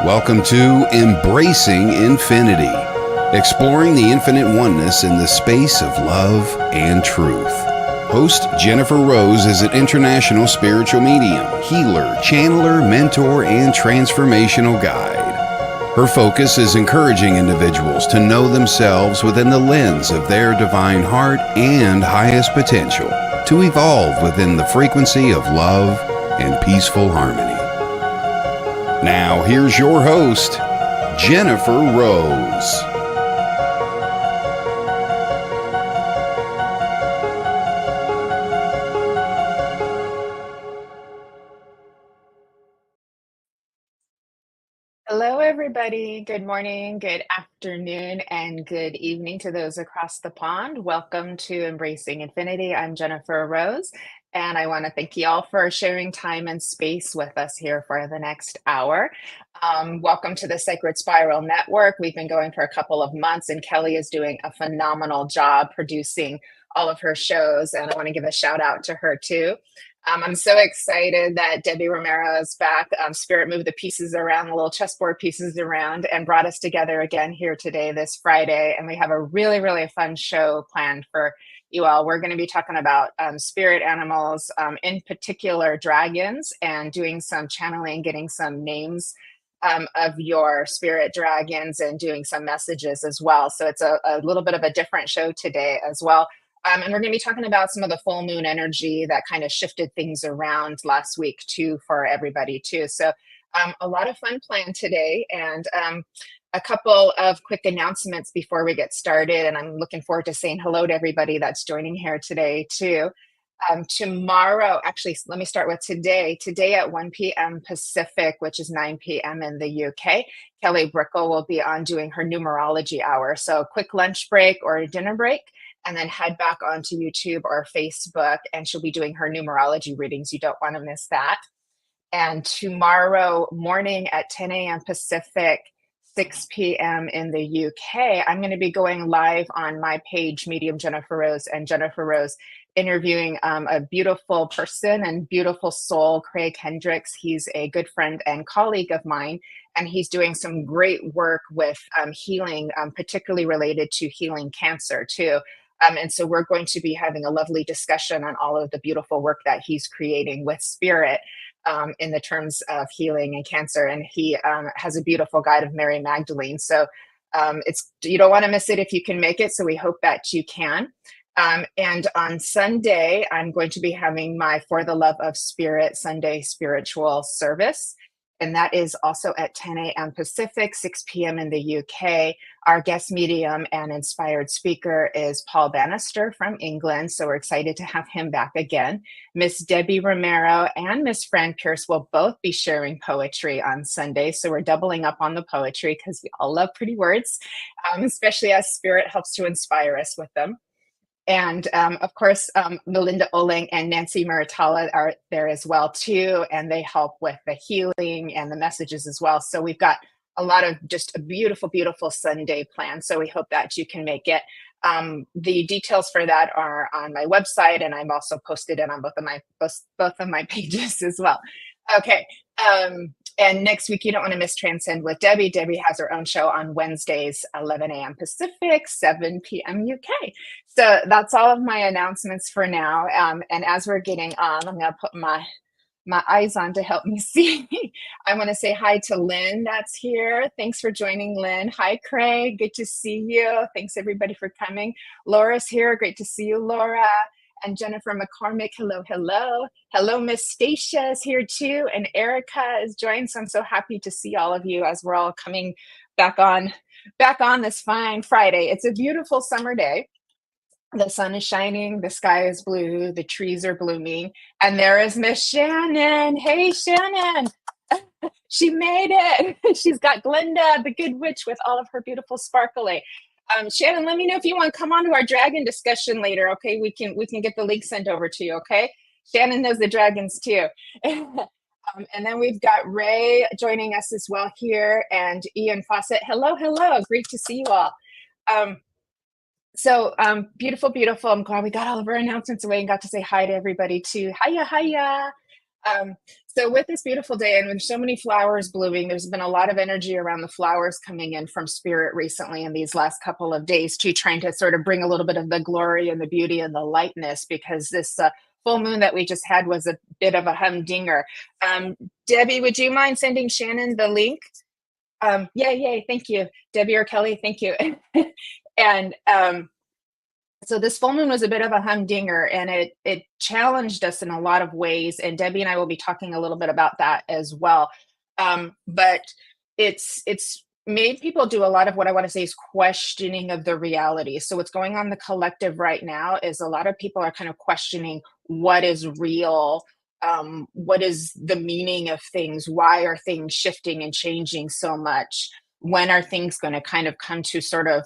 Welcome to Embracing Infinity, exploring the infinite oneness in the space of love and truth. Host Jennifer Rose is an international spiritual medium, healer, channeler, mentor, and transformational guide. Her focus is encouraging individuals to know themselves within the lens of their divine heart and highest potential, to evolve within the frequency of love and peaceful harmony. Now, here's your host, Jennifer Rose. Hello, everybody. Good morning, good afternoon, and good evening to those across the pond. Welcome to Embracing Infinity. I'm Jennifer Rose, and I want to thank you all for sharing time and space with us here for the next hour. Welcome to the Sacred Spiral Network. We've been going for a couple of months, and Kelly is doing a phenomenal job producing all of her shows, and I want to give a shout out to her too. I'm so excited that Debbie Romero is back. Spirit moved the pieces around, the little chessboard pieces around, and brought us together again here today, this Friday. And we have a really, really fun show planned for you all. We're going to be talking about spirit animals, in particular dragons, and doing some channeling, getting some names of your spirit dragons, and doing some messages as well. So it's a little bit of a different show today as well. And we're going to be talking about some of the full moon energy that kind of shifted things around last week too for everybody too. So a lot of fun planned today, and a couple of quick announcements before we get started. And I'm looking forward to saying hello to everybody that's joining here today too. Tomorrow, actually, let me start with today. Today at 1 p.m. Pacific, which is 9 p.m. in the UK, Kelly Brickle will be on doing her numerology hour. So quick lunch break or a dinner break, and then head back onto YouTube or Facebook, and she'll be doing her numerology readings. You don't want to miss that. And tomorrow morning at 10 a.m. Pacific, 6 p.m. in the UK, I'm going to be going live on my page, Medium Jennifer Rose, and Jennifer Rose, interviewing a beautiful person and beautiful soul, Craig Hendricks. He's a good friend and colleague of mine, and he's doing some great work with healing, particularly related to healing cancer too. And so we're going to be having a lovely discussion on all of the beautiful work that he's creating with spirit in the terms of healing and cancer. And he has a beautiful guide of Mary Magdalene. So you don't want to miss it if you can make it. So we hope that you can. And on Sunday, I'm going to be having my For the Love of Spirit Sunday spiritual service. And that is also at 10 a.m. Pacific, 6 p.m. in the UK. Our guest medium and inspired speaker is Paul Bannister from England. So we're excited to have him back again. Miss Debbie Romero and Miss Fran Pierce will both be sharing poetry on Sunday. So we're doubling up on the poetry because we all love pretty words, especially as spirit helps to inspire us with them. And of course, Melinda Oling and Nancy Muratala are there as well too, and they help with the healing and the messages as well. So we've got a lot of just a beautiful, beautiful Sunday plan. So we hope that you can make it. The details for that are on my website, and I'm also posted it on both of my pages as well. Okay. And next week, you don't want to miss Transcend with Debbie. Debbie has her own show on Wednesdays, 11 a.m. Pacific, 7 p.m. UK. So that's all of my announcements for now. And as we're getting on, I'm going to put my eyes on to help me see. I want to say hi to Lynn that's here. Thanks for joining, Lynn. Hi, Craig. Good to see you. Thanks, everybody, for coming. Laura's here. Great to see you, Laura. And Jennifer McCormick, hello, hello. Hello, Miss Stacia is here too. And Erica is joined. So I'm so happy to see all of you as we're all coming back on this fine Friday. It's a beautiful summer day. The sun is shining, the sky is blue, the trees are blooming. And there is Miss Shannon. Hey, Shannon. She made it. She's got Glenda, the good witch, with all of her beautiful sparkly. Shannon, let me know if you want to come on to our dragon discussion later. Okay, we can get the link sent over to you. Okay, Shannon knows the dragons too. And then we've got Ray joining us as well here, and Ian Fawcett. Hello, hello. Great to see you all. So beautiful, beautiful. I'm glad we got all of our announcements away and got to say hi to everybody too. Hiya, hiya. Um, so with this beautiful day and with so many flowers blooming, there's been a lot of energy around the flowers coming in from spirit recently in these last couple of days too, trying to sort of bring a little bit of the glory and the beauty and the lightness because this full moon that we just had was a bit of a humdinger. Debbie, would you mind sending Shannon the link? Yay, thank you. Debbie or Kelly, thank you. And so this full moon was a bit of a humdinger and it challenged us in a lot of ways. And Debbie and I will be talking a little bit about that as well. But it's made people do a lot of what I want to say is questioning of the reality. So what's going on in the collective right now is a lot of people are kind of questioning what is real, what is the meaning of things, why are things shifting and changing so much, when are things going to kind of come to sort of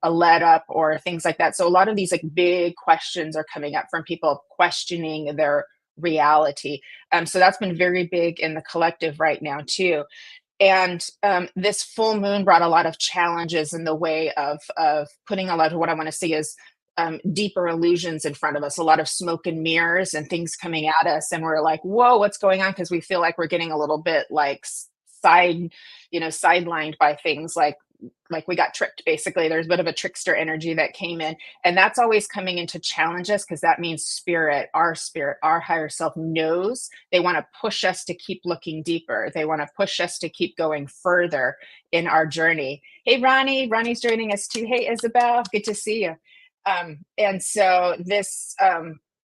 a let up or things like that. So a lot of these like big questions are coming up from people questioning their reality. So that's been very big in the collective right now too. And this full moon brought a lot of challenges in the way of putting a lot of what I want to see is deeper illusions in front of us, a lot of smoke and mirrors and things coming at us. And we're like, whoa, what's going on? Because we feel like we're getting a little bit like sidelined by things like we got tricked. Basically there's a bit of a trickster energy that came in, and that's always coming in to challenge us because that means spirit, our higher self knows they want to push us to keep looking deeper. They want to push us to keep going further in our journey. Hey Ronnie's joining us too. Hey Isabel, good to see you. And so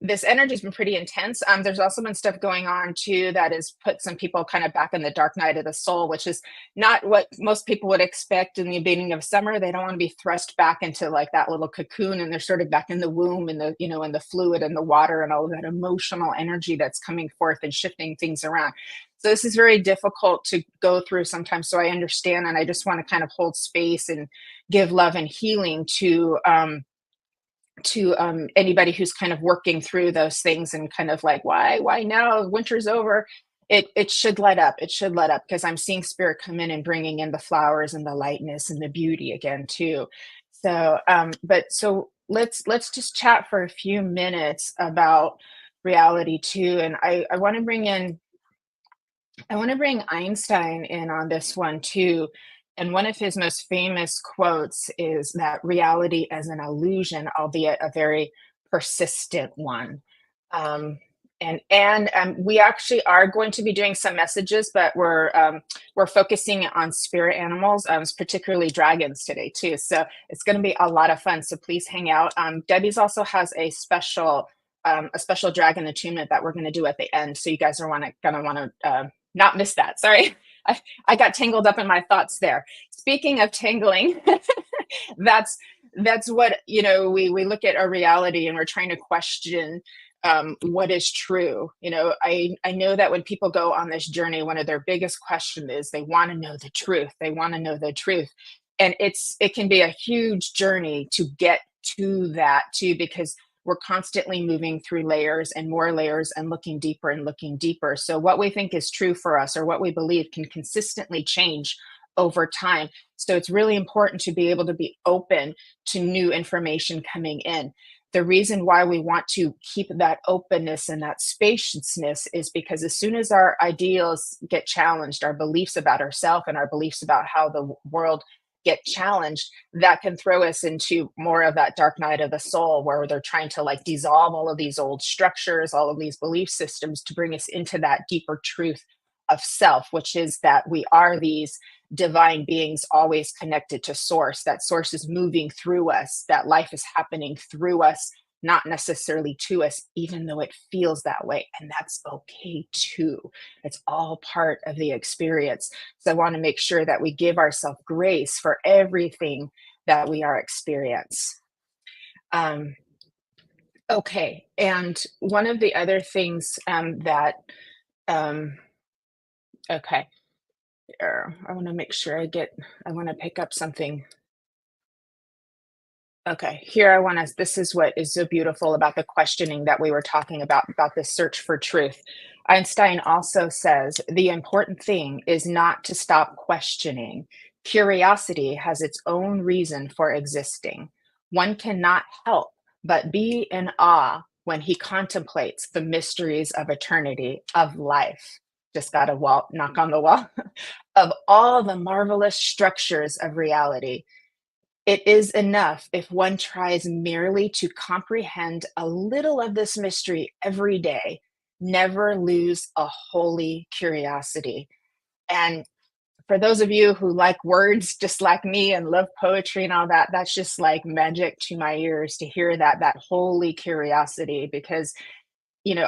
this energy has been pretty intense. There's also been stuff going on too that has put some people kind of back in the dark night of the soul, which is not what most people would expect in the beginning of summer. They don't want to be thrust back into like that little cocoon, and they're sort of back in the womb and the in the fluid and the water and all of that emotional energy that's coming forth and shifting things around. So this is very difficult to go through sometimes. So I understand, and I just want to kind of hold space and give love and healing to anybody who's kind of working through those things and kind of like why now winter's over. It should let up, because I'm seeing spirit come in and bringing in the flowers and the lightness and the beauty again too. So so let's just chat for a few minutes about reality too. And I want to bring Einstein in on this one too. And one of his most famous quotes is that reality is an illusion, albeit a very persistent one. Um, and we actually are going to be doing some messages, but we're focusing on spirit animals, particularly dragons today too. So it's going to be a lot of fun. So please hang out. Debbie's also has a special dragon attunement that we're going to do at the end. So you guys are gonna want to not miss that. Sorry. I got tangled up in my thoughts there. Speaking of tangling, that's what we look at our reality and we're trying to question what is true. I know that when people go on this journey, one of their biggest questions is they want to know the truth. They want to know the truth. And it can be a huge journey to get to that too, because we're constantly moving through layers and looking deeper and looking deeper. So what we think is true for us or what we believe can consistently change over time. So it's really important to be able to be open to new information coming in. The reason why we want to keep that openness and that spaciousness is because as soon as our ideals get challenged, our beliefs about ourselves and our beliefs about how the world get challenged, that can throw us into more of that dark night of the soul where they're trying to like dissolve all of these old structures, all of these belief systems to bring us into that deeper truth of self, which is that we are these divine beings always connected to source. That source is moving through us, that life is happening through us, not necessarily to us, even though it feels that way. And that's okay too. It's all part of the experience. So I want to make sure that we give ourselves grace for everything that we are experiencing. Okay. And one of the other things okay, I want to make sure I want to pick up something. Okay, this is what is so beautiful about the questioning that we were talking about this search for truth. Einstein also says the important thing is not to stop questioning. Curiosity has its own reason for existing. One cannot help but be in awe when he contemplates the mysteries of eternity, of life. Just got a knock on the wall, of all the marvelous structures of reality. It is enough if one tries merely to comprehend a little of this mystery every day, never lose a holy curiosity. And for those of you who like words just like me and love poetry and all that, that's just like magic to my ears to hear that holy curiosity. Because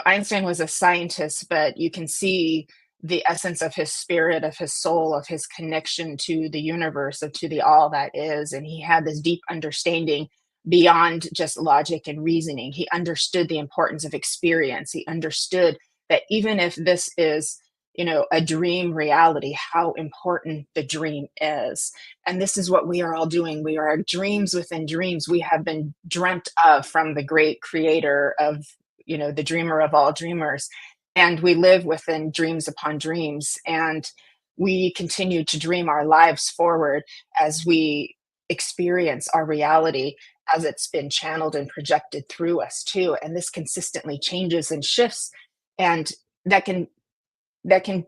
Einstein was a scientist, but you can see the essence of his spirit, of his soul, of his connection to the universe, of to the all that is. And he had this deep understanding beyond just logic and reasoning. He understood the importance of experience. He understood that even if this is, a dream reality, how important the dream is. And this is what we are all doing. We are dreams within dreams. We have been dreamt of from the great creator of the dreamer of all dreamers. And we live within dreams upon dreams. And we continue to dream our lives forward as we experience our reality as it's been channeled and projected through us too. And this consistently changes and shifts. And that can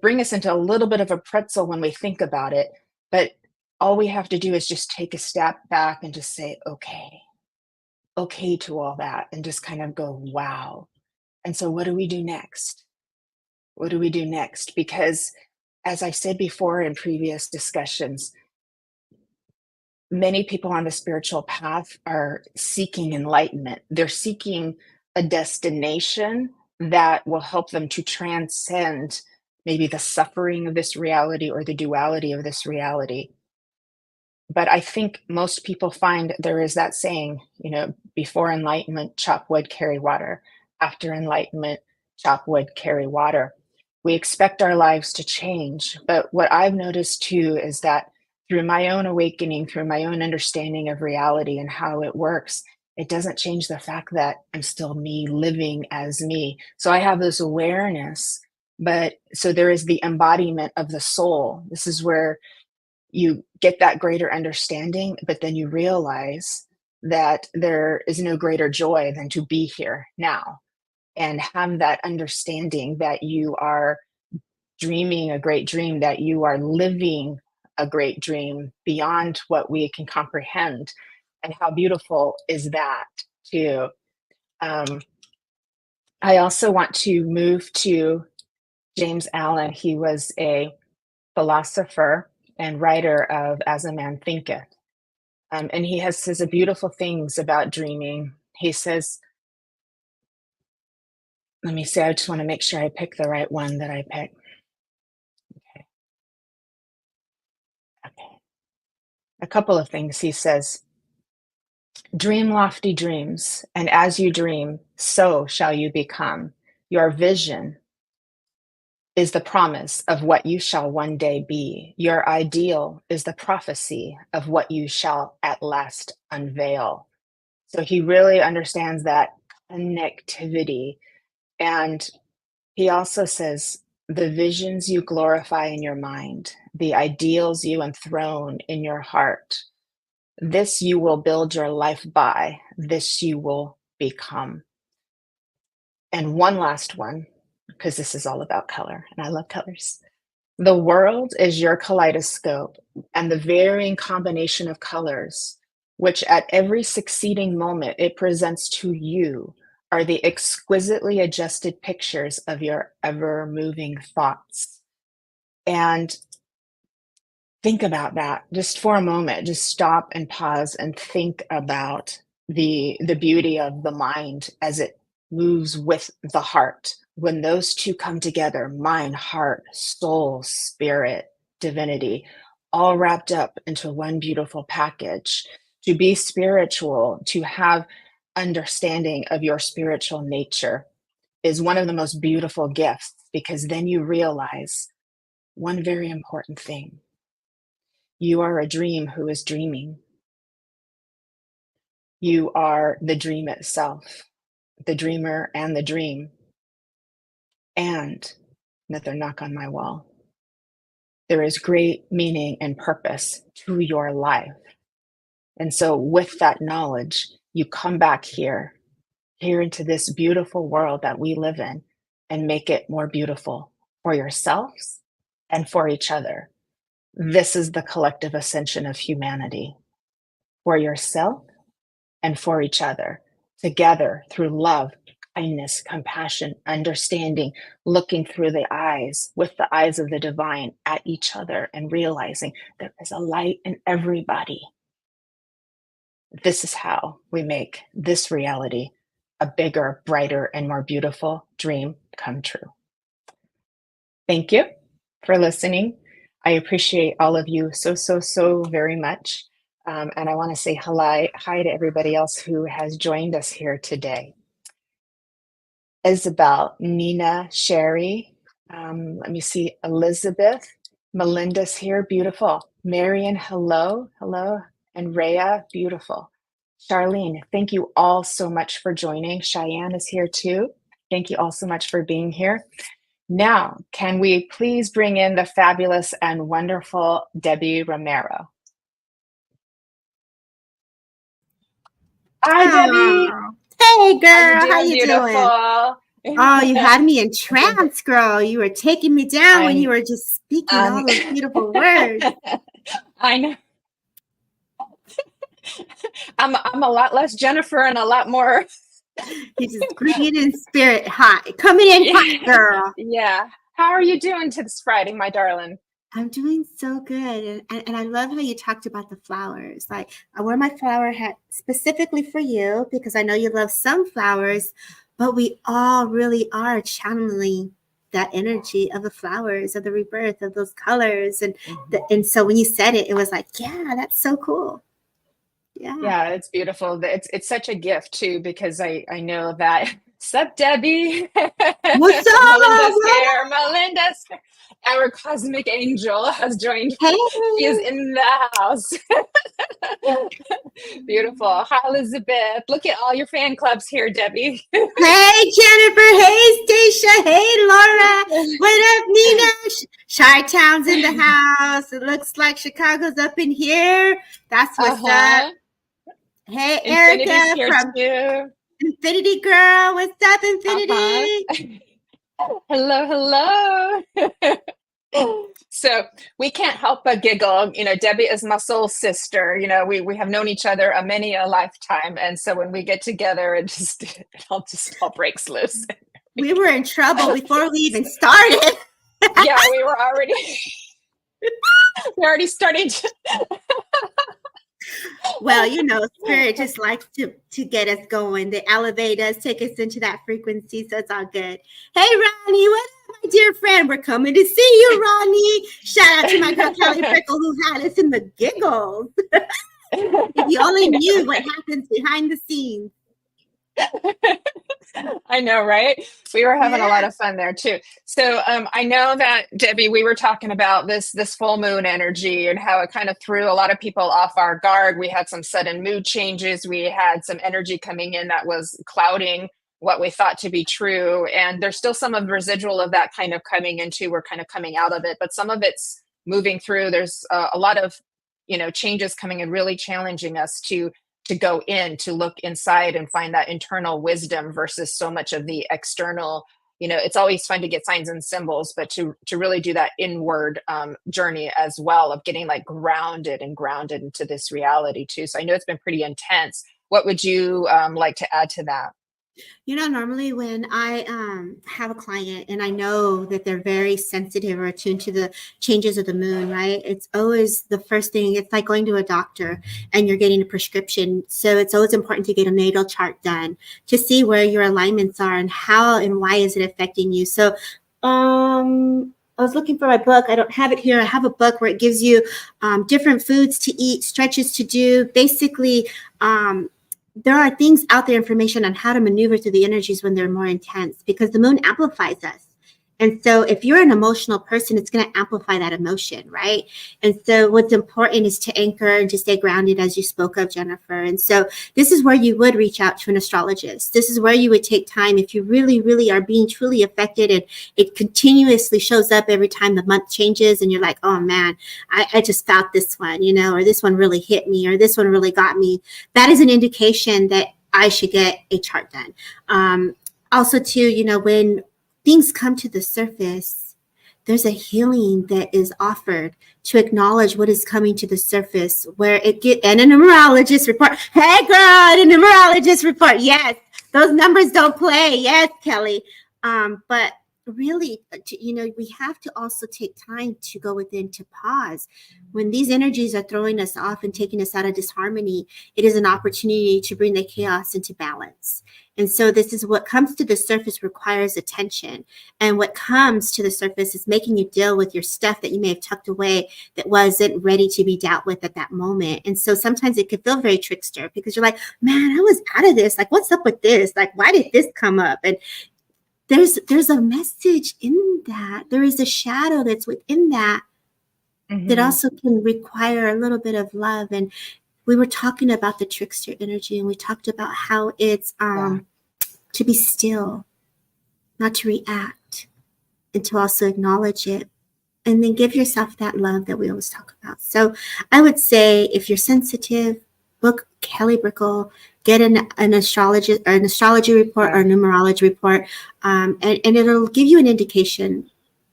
bring us into a little bit of a pretzel when we think about it. But all we have to do is just take a step back and just say, okay to all that, and just kind of go, wow. And so what do we do next? What do we do next? Because as I said before in previous discussions, many people on the spiritual path are seeking enlightenment. They're seeking a destination that will help them to transcend maybe the suffering of this reality or the duality of this reality. But I think most people find there is that saying, before enlightenment, chop wood, carry water. After enlightenment, chop wood, carry water. We expect our lives to change. But what I've noticed too is that through my own awakening, through my own understanding of reality and how it works, it doesn't change the fact that I'm still me living as me. So I have this awareness, but so there is the embodiment of the soul. This is where you get that greater understanding, but then you realize that there is no greater joy than to be here now and have that understanding that you are dreaming a great dream, that you are living a great dream beyond what we can comprehend. And how beautiful is that, too? Um, I also want to move to James Allen. He was a philosopher and writer of As a Man Thinketh. And he says a beautiful things about dreaming. He says, let me see, I just want to make sure I pick the right one that I pick. Okay. A couple of things. He says, dream lofty dreams, and as you dream, so shall you become. Your vision is the promise of what you shall one day be. Your ideal is the prophecy of what you shall at last unveil. So he really understands that connectivity. And he also says, the visions you glorify in your mind, the ideals you enthrone in your heart, this you will build your life by, this you will become. And one last one, because this is all about color, and I love colors. The world is your kaleidoscope, and the varying combination of colors, which at every succeeding moment it presents to you, are the exquisitely adjusted pictures of your ever-moving thoughts. And think about that just for a moment. Just stop and pause and think about the beauty of the mind as it moves with the heart. When those two come together, mind, heart, soul, spirit, divinity, all wrapped up into one beautiful package. To be spiritual, to have understanding of your spiritual nature is one of the most beautiful gifts, because then you realize one very important thing. You are a dream who is dreaming. You are the dream itself, the dreamer and the dream. And another knock on my wall. There is great meaning and purpose to your life. And so with that knowledge, you come back here here into this beautiful world that we live in and make it more beautiful for yourselves and for each other. This is the collective ascension of humanity, for yourself and for each other, together through love, kindness, compassion, understanding, looking through the eyes, with the eyes of the divine at each other and realizing there is a light in everybody. This is how we make this reality a bigger, brighter, and more beautiful dream come true. Thank you for listening. I appreciate all of you so very much. And I want to say hi to everybody else who has joined us here today. Isabel, Nina, Sherry, let me see, Elizabeth, Melinda's here, beautiful. Marion, hello, and Rhea, beautiful. Charlene, thank you all so much for joining. Cheyenne is here too. Thank you all so much for being here. Now, can we please bring in the fabulous and wonderful Debbie Romero? Hi, Debbie. Hey, girl. How you beautiful? Doing? Oh, you had me in trance, girl. You were taking me down when you were just speaking all those beautiful words. I know. I'm a lot less Jennifer and a lot more. You're just bringing in spirit hot. Coming in hot, girl. Yeah. How are you doing this Friday, my darling? I'm doing so good. And I love how you talked about the flowers. Like, I wear my flower hat specifically for you because I know you love sunflowers, but we all really are channeling that energy of the flowers, of the rebirth, of those colors. And so when you said it, it was like, yeah, that's so cool. Yeah, it's beautiful. It's such a gift too, because I know that. Sup, Debbie? What's up? Melinda's here. Our cosmic angel has joined. Hey. She is in the house. Beautiful. Hi, Elizabeth. Look at all your fan clubs here, Debbie. Hey, Jennifer. Hey, Stacia. Hey, Laura. What up, Nina? Chi-Town's in the house. It looks like Chicago's up in here. That's what's up. Hey, Erica from Infinity Girl. What's up, Infinity? Hello. So we can't help but giggle. You know, Debbie is my soul sister. You know, we have known each other many a lifetime. And so when we get together, it all breaks loose. We were in trouble before we even started. Yeah, we were already starting to Well, you know, spirit just likes to get us going. They elevate us, take us into that frequency. So it's all good. Hey, Ronnie, what up, my dear friend? We're coming to see you, Ronnie. Shout out to my girl, Kelly Prickle, who had us in the giggles. If you only knew what happens behind the scenes. I know, right? We were having a lot of fun there too. So I know that, Debbie, we were talking about this full moon energy and how it kind of threw a lot of people off our guard. We had some sudden mood changes. We had some energy coming in that was clouding what we thought to be true. And there's still some of the residual of that kind of coming into, we're kind of coming out of it, but some of it's moving through. There's a lot of, changes coming and really challenging us to go in, to look inside and find that internal wisdom versus so much of the external. It's always fun to get signs and symbols, but to really do that inward journey as well of getting like grounded into this reality too. So I know it's been pretty intense. What would you like to add to that? Normally when I have a client and I know that they're very sensitive or attuned to the changes of the moon, right? It's always the first thing. It's like going to a doctor and you're getting a prescription. So it's always important to get a natal chart done to see where your alignments are and how and why is it affecting you. So I was looking for my book. I don't have it here. I have a book where it gives you different foods to eat, stretches to do. Basically, there are things out there, information on how to maneuver through the energies when they're more intense, because the moon amplifies us. And so if you're an emotional person, it's going to amplify that emotion, right? And so what's important is to anchor and to stay grounded, as you spoke of, Jennifer. And so this is where you would reach out to an astrologist. This is where you would take time if you really, really are being truly affected and it continuously shows up every time the month changes and you're like, oh man, I just felt this one, or this one really hit me or this one really got me. That is an indication that I should get a chart done. Also too, when things come to the surface, there's a healing that is offered to acknowledge what is coming to the surface, where and a numerologist report. Hey girl, and a numerologist report. Yes, those numbers don't play. Yes, Kelly. But really, we have to also take time to go within, to pause. When these energies are throwing us off and taking us out of disharmony, it is an opportunity to bring the chaos into balance. And so this is what comes to the surface requires attention. And what comes to the surface is making you deal with your stuff that you may have tucked away that wasn't ready to be dealt with at that moment. And so sometimes it could feel very trickster, because you're like, man, I was out of this. Like, what's up with this? Like, why did this come up? And there's a message in that. There is a shadow that's within that, that also can require a little bit of love. And we were talking about the trickster energy, and we talked about how it's to be still, not to react, and to also acknowledge it, and then give yourself that love that we always talk about. So I would say, if you're sensitive, book Kelly Brickle, get an astrology report or a numerology report, and it'll give you an indication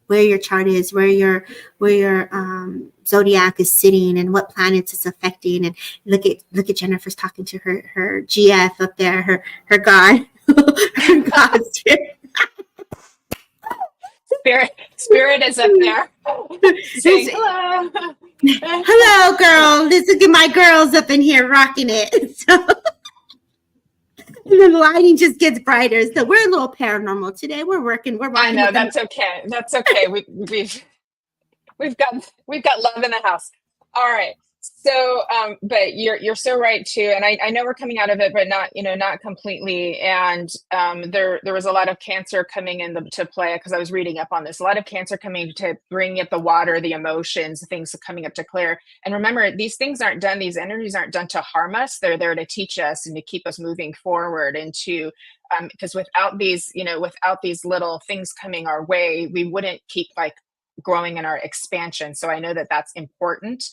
where your chart is, where your zodiac is sitting, and what planets it's affecting. And look at Jennifer's talking to her GF up there, her God, her God spirit is up there. Saying hello. Hello, girl. Look at my girls up in here rocking it. So, and the lighting just gets brighter. So we're a little paranormal today. We're working. I know, that's okay. That's okay. We've got love in the house. All right. So, but you're so right too. And I know we're coming out of it, but not completely. And there was a lot of Cancer coming to play, because I was reading up on this. A lot of Cancer coming to bring up the water, the emotions, things coming up to clear. And remember, these things aren't done. These energies aren't done to harm us. They're there to teach us and to keep us moving forward. And to because without these little things coming our way, we wouldn't keep like growing in our expansion. So I know that that's important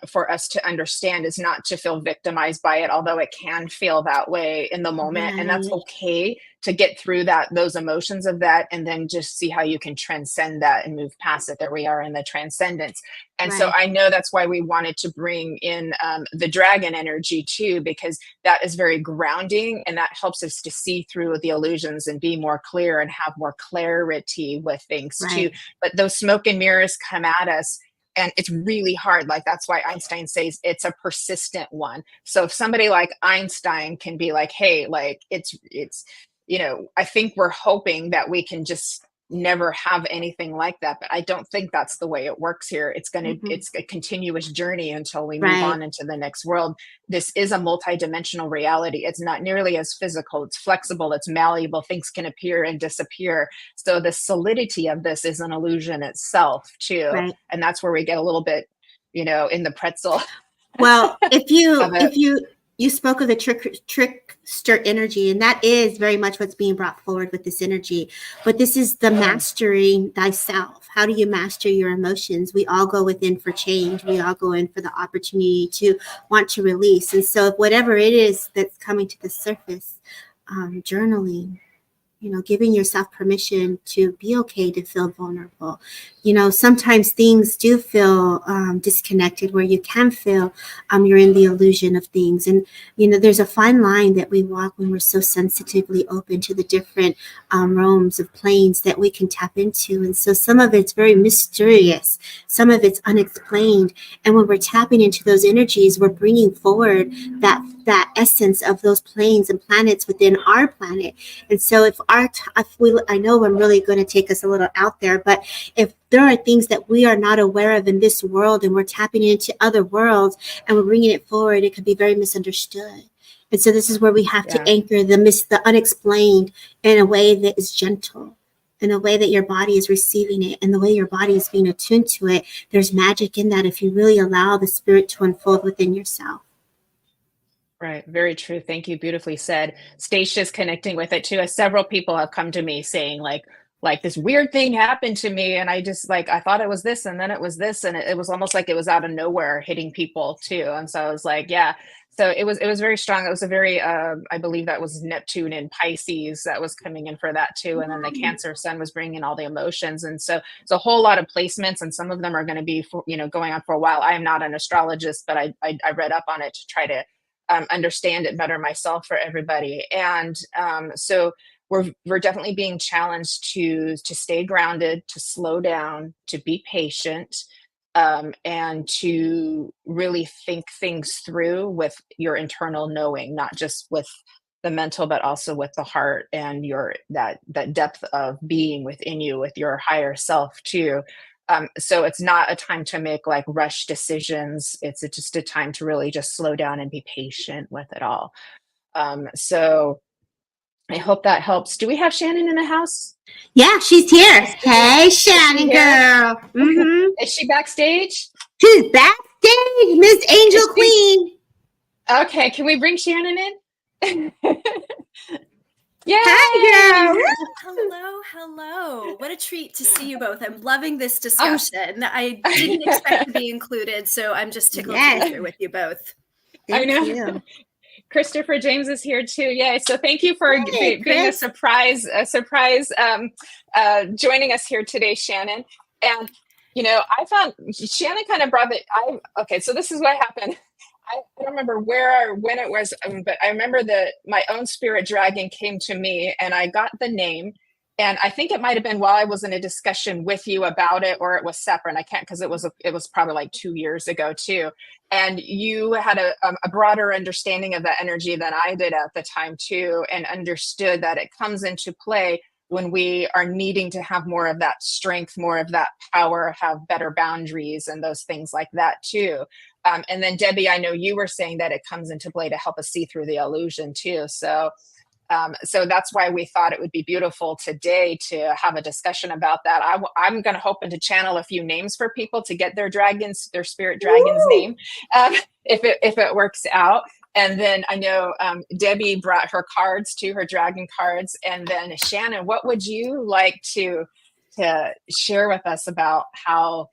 for us to understand, is not to feel victimized by it, although it can feel that way in the moment. Right. And that's okay to get through those emotions of that, and then just see how you can transcend that and move past it. There we are in the transcendence. And right. So I know that's why we wanted to bring in the dragon energy too, because that is very grounding, and that helps us to see through the illusions and be more clear and have more clarity with things right. too. But those smoke and mirrors come at us, and it's really hard. Like, that's why Einstein says it's a persistent one. So if somebody like Einstein can be like, hey, like it's, I think we're hoping that we can just never have anything like that. But I don't think that's the way it works here. It's it's a continuous journey until we move on into the next world. This is a multidimensional reality. It's not nearly as physical. It's flexible. It's malleable. Things can appear and disappear. So the solidity of this is an illusion itself too. Right. And that's where we get a little bit, in the pretzel. Well, you spoke of the trickster energy, and that is very much what's being brought forward with this energy. But this is the mastering thyself. How do you master your emotions? We all go within for change. We all go in for the opportunity to want to release. And so whatever it is that's coming to the surface, journaling, giving yourself permission to be okay to feel vulnerable. Sometimes things do feel disconnected, where you can feel you're in the illusion of things. And, there's a fine line that we walk when we're so sensitively open to the different realms of planes that we can tap into. And so some of it's very mysterious. Some of it's unexplained. And when we're tapping into those energies, we're bringing forward that essence of those planes and planets within our planet. And so I know I'm really going to take us a little out there, but if there are things that we are not aware of in this world, and we're tapping into other worlds and we're bringing it forward, it could be very misunderstood. And so this is where we have to anchor the unexplained in a way that is gentle, in a way that your body is receiving it, and the way your body is being attuned to it. There's magic in that if you really allow the spirit to unfold within yourself. Right. Very true. Thank you. Beautifully said. Stacey's connecting with it too. As several people have come to me saying like, like this weird thing happened to me, and I just like I thought it was this, and then it was this, and it was almost like it was out of nowhere hitting people too. And so I was like, yeah. So it was very strong. It was a very I believe that was Neptune in Pisces that was coming in for that too, and then the Cancer Sun was bringing in all the emotions, and so it's a whole lot of placements, and some of them are going to be for, going on for a while. I am not an astrologist, but I read up on it to try to understand it better myself for everybody. And so we're definitely being challenged to stay grounded, to slow down, to be patient, and to really think things through with your internal knowing, not just with the mental, but also with the heart and your that depth of being within you, with your higher self too. So it's not a time to make like rush decisions. It's just a time to really just slow down and be patient with it all. So I hope that helps. Do we have Shannon in the house? Yeah, she's here. Hey, Is she Shannon here? girl. Mm-hmm. Is she backstage? She's backstage, Miss Angel Is she? Queen. Okay, can we bring Shannon in? Yay! Hi, girl. Hello, hello. What a treat to see you both. I'm loving this Oh, discussion. I didn't expect to be included, so I'm just tickled to be Yes. here with you both. I Thank know. you. Christopher James is here too. Yay! So thank you for Hey, being a Chris. surprise, joining us here today, Shannon. And I found Shannon kind of brought it. Okay, so this is what happened. I don't remember where or when it was, but I remember that my own spirit dragon came to me, and I got the name. And I think it might have been while I was in a discussion with you about it, or it was separate. I can't, because it was probably like 2 years ago too. And you had a broader understanding of that energy than I did at the time too, and understood that it comes into play when we are needing to have more of that strength, more of that power, have better boundaries, and those things like that too. And then Debbie, I know you were saying that it comes into play to help us see through the illusion too. So that's why we thought it would be beautiful today to have a discussion about that. I'm going to hoping to channel a few names for people to get their spirit dragon's Woo! name, if it works out. And then I know Debbie brought her cards too, her dragon cards. And then Shannon, what would you like to share with us about how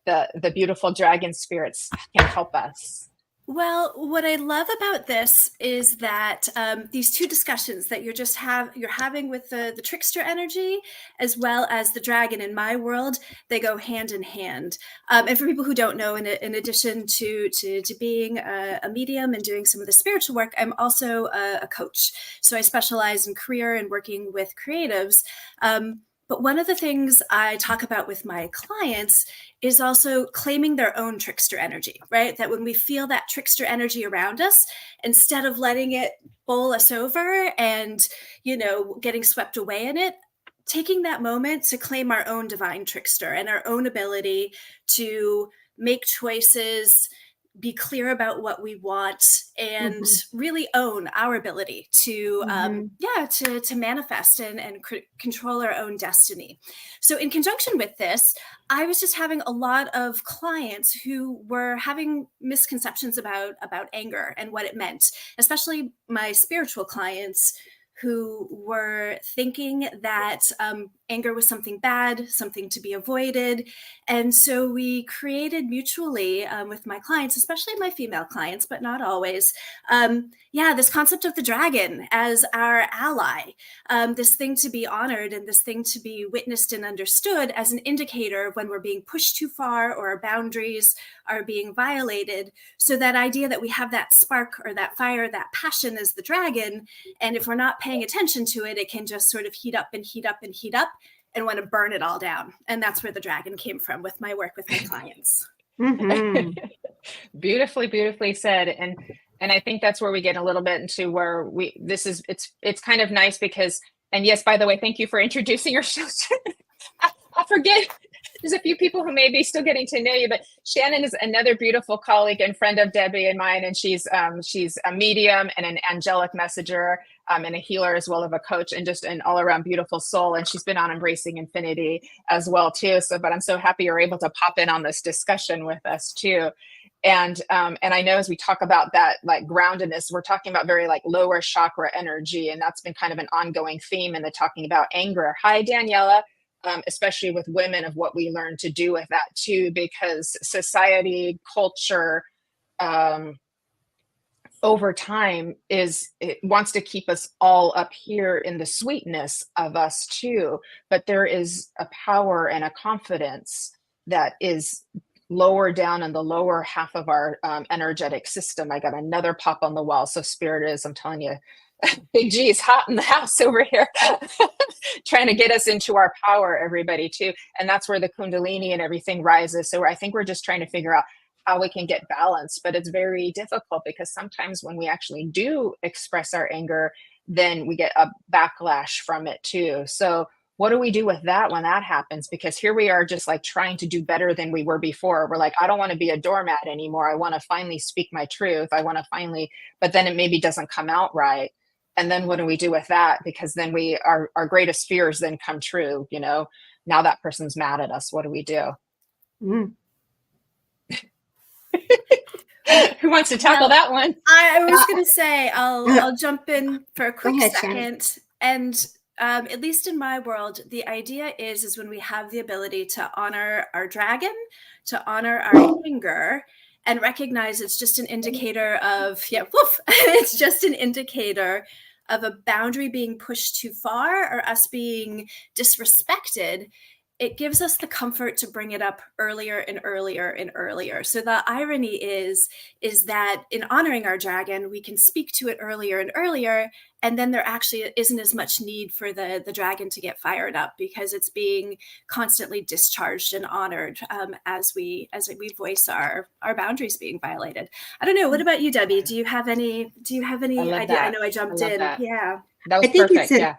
the beautiful dragon spirits can help us? Well, what I love about this is that these two discussions that you're having with the trickster energy as well as the dragon in my world, they go hand in hand. And for people who don't know, in addition to being a medium and doing some of the spiritual work, I'm also a coach. So I specialize in career and working with creatives. But one of the things I talk about with my clients is also claiming their own trickster energy, right? That when we feel that trickster energy around us, instead of letting it bowl us over and, getting swept away in it, taking that moment to claim our own divine trickster and our own ability to make choices, be clear about what we want, and really own our ability to to manifest and control our own destiny. So in conjunction with this, I was just having a lot of clients who were having misconceptions about anger and what it meant, especially my spiritual clients who were thinking that anger was something bad, something to be avoided. And so we created mutually with my clients, especially my female clients, but not always, this concept of the dragon as our ally, this thing to be honored and this thing to be witnessed and understood as an indicator of when we're being pushed too far or our boundaries are being violated. So that idea that we have that spark or that fire, that passion is the dragon. And if we're not paying attention to it, it can just sort of heat up and heat up and heat up and want to burn it all down. And that's where the dragon came from with my work with my clients. Beautifully said. And I think that's where we get a little bit into where it's kind of nice because, and yes, by the way, thank you for introducing yourself. I forget, there's a few people who may be still getting to know you, but Shannon is another beautiful colleague and friend of Debbie and mine. And she's a medium and an angelic messenger, and a healer as well as a coach, and just an all around beautiful soul. And she's been on Embracing Infinity as well too. But I'm so happy you're able to pop in on this discussion with us too. And I know as we talk about that, like groundedness, we're talking about very like lower chakra energy. And that's been kind of an ongoing theme in the talking about anger. Hi, Daniela. Especially with women, of what we learn to do with that too, because society, culture, over time it wants to keep us all up here in the sweetness of us too. But there is a power and a confidence that is lower down in the lower half of our energetic system. I got another pop on the wall. So spirit is, I'm telling you, Big G is hot in the house over here, trying to get us into our power, everybody too. And that's where the Kundalini and everything rises. So I think we're just trying to figure out how we can get balance, but it's very difficult because sometimes when we actually do express our anger, then we get a backlash from it too. So what do we do with that when that happens? Because here we are just like trying to do better than we were before. We're like, I don't want to be a doormat anymore. I want to finally speak my truth. I want to finally, but then it maybe doesn't come out right. And then what do we do with that? Because then our greatest fears then come true. You know, now that person's mad at us. What do we do? Mm. Who wants to tackle that one? I was going to say, I'll jump in for a quick ahead, second. And at least in my world, the idea is when we have the ability to honor our dragon, to honor our anger, and recognize it's just an indicator of, it's just an indicator of a boundary being pushed too far or us being disrespected. It gives us the comfort to bring it up earlier and earlier and earlier. So the irony is that in honoring our dragon, we can speak to it earlier and earlier, and then there actually isn't as much need for the dragon to get fired up because it's being constantly discharged and honored as we voice our boundaries being violated. I don't know. What about you, Debbie? Do you have any idea? That. I know I jumped in. That. Yeah, that was perfect. Yeah.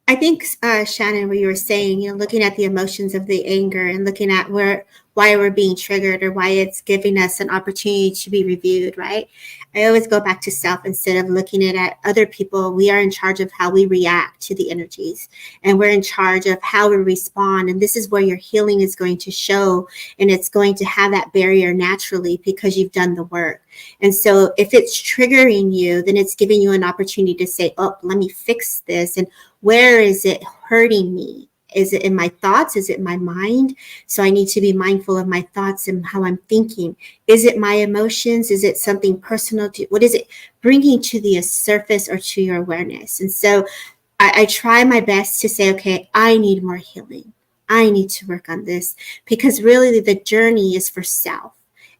I think, Shannon, what you were saying, looking at the emotions of the anger and looking at why we're being triggered or why it's giving us an opportunity to be reviewed, right? I always go back to self instead of looking at other people. We are in charge of how we react to the energies, and we're in charge of how we respond. And this is where your healing is going to show, and it's going to have that barrier naturally because you've done the work. And so if it's triggering you, then it's giving you an opportunity to say, oh, let me fix this. And where is it hurting me? Is it in my thoughts? Is it my mind? So I need to be mindful of my thoughts and how I'm thinking. Is it my emotions? Is it something personal? What is it bringing to the surface or to your awareness? And so I try my best to say, okay, I need more healing. I need to work on this, because really the journey is for self.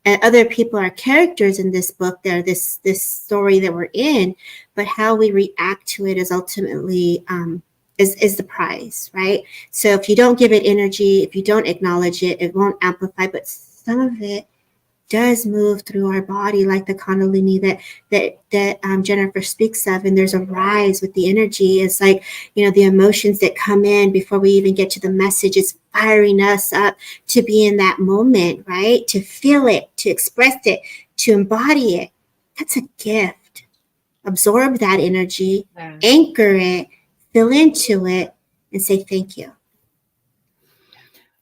And other people are characters in this book. They're this story that we're in, but how we react to it is ultimately is the prize, right? So if you don't give it energy, if you don't acknowledge it, it won't amplify. But some of it does move through our body, like the Kundalini that Jennifer speaks of, and there's a rise with the energy. It's like, the emotions that come in before we even get to the message is firing us up to be in that moment, right? To feel it, to express it, to embody it. That's a gift. Absorb that energy, anchor it, feel into it, and say thank you.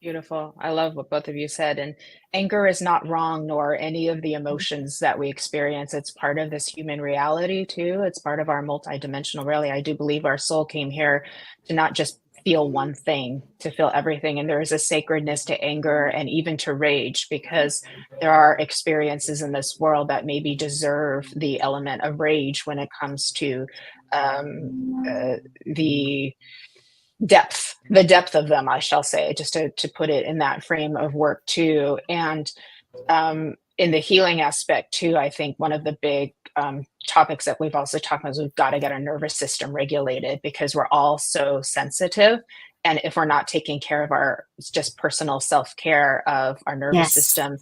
Beautiful. I love what both of you said. And anger is not wrong, nor any of the emotions that we experience. It's part of this human reality too. It's part of our multidimensional reality. I do believe our soul came here to not just feel one thing, to feel everything. And there is a sacredness to anger and even to rage, because there are experiences in this world that maybe deserve the element of rage when it comes to the depth of them, I shall say, just to put it in that frame of work too. And in the healing aspect too, I think one of the big topics that we've also talked about is we've got to get our nervous system regulated, because we're all so sensitive. And if we're not taking care of our just personal self-care of our nervous system,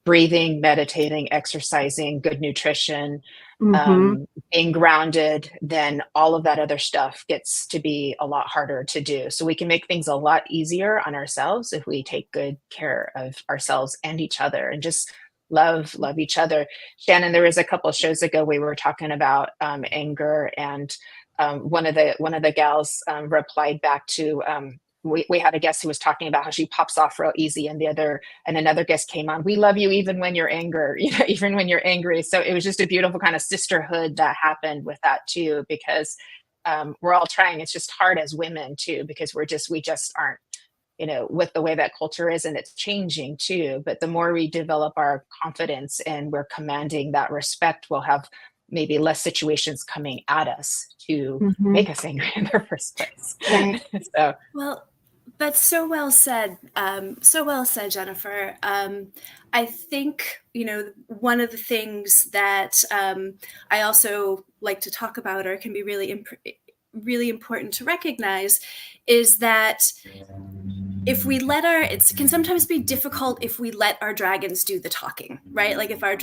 breathing, meditating, exercising, good nutrition, being grounded, then all of that other stuff gets to be a lot harder to do. So we can make things a lot easier on ourselves if we take good care of ourselves and each other, and just love each other. Shannon, there was a couple of shows ago we were talking about anger, and one of the gals replied back to we had a guest who was talking about how she pops off real easy, and another guest came on. We love you even when you're angry, even when you're angry. So it was just a beautiful kind of sisterhood that happened with that too, because we're all trying. It's just hard as women too, because we just aren't, with the way that culture is, and it's changing too. But the more we develop our confidence and we're commanding that respect, we'll have maybe less situations coming at us to make us angry in the first place. Right. So, well, that's so well said. So well said, Jennifer. I think, one of the things that I also like to talk about, or can be really important to recognize, is that if we it can sometimes be difficult if we let our dragons do the talking, right? Like if our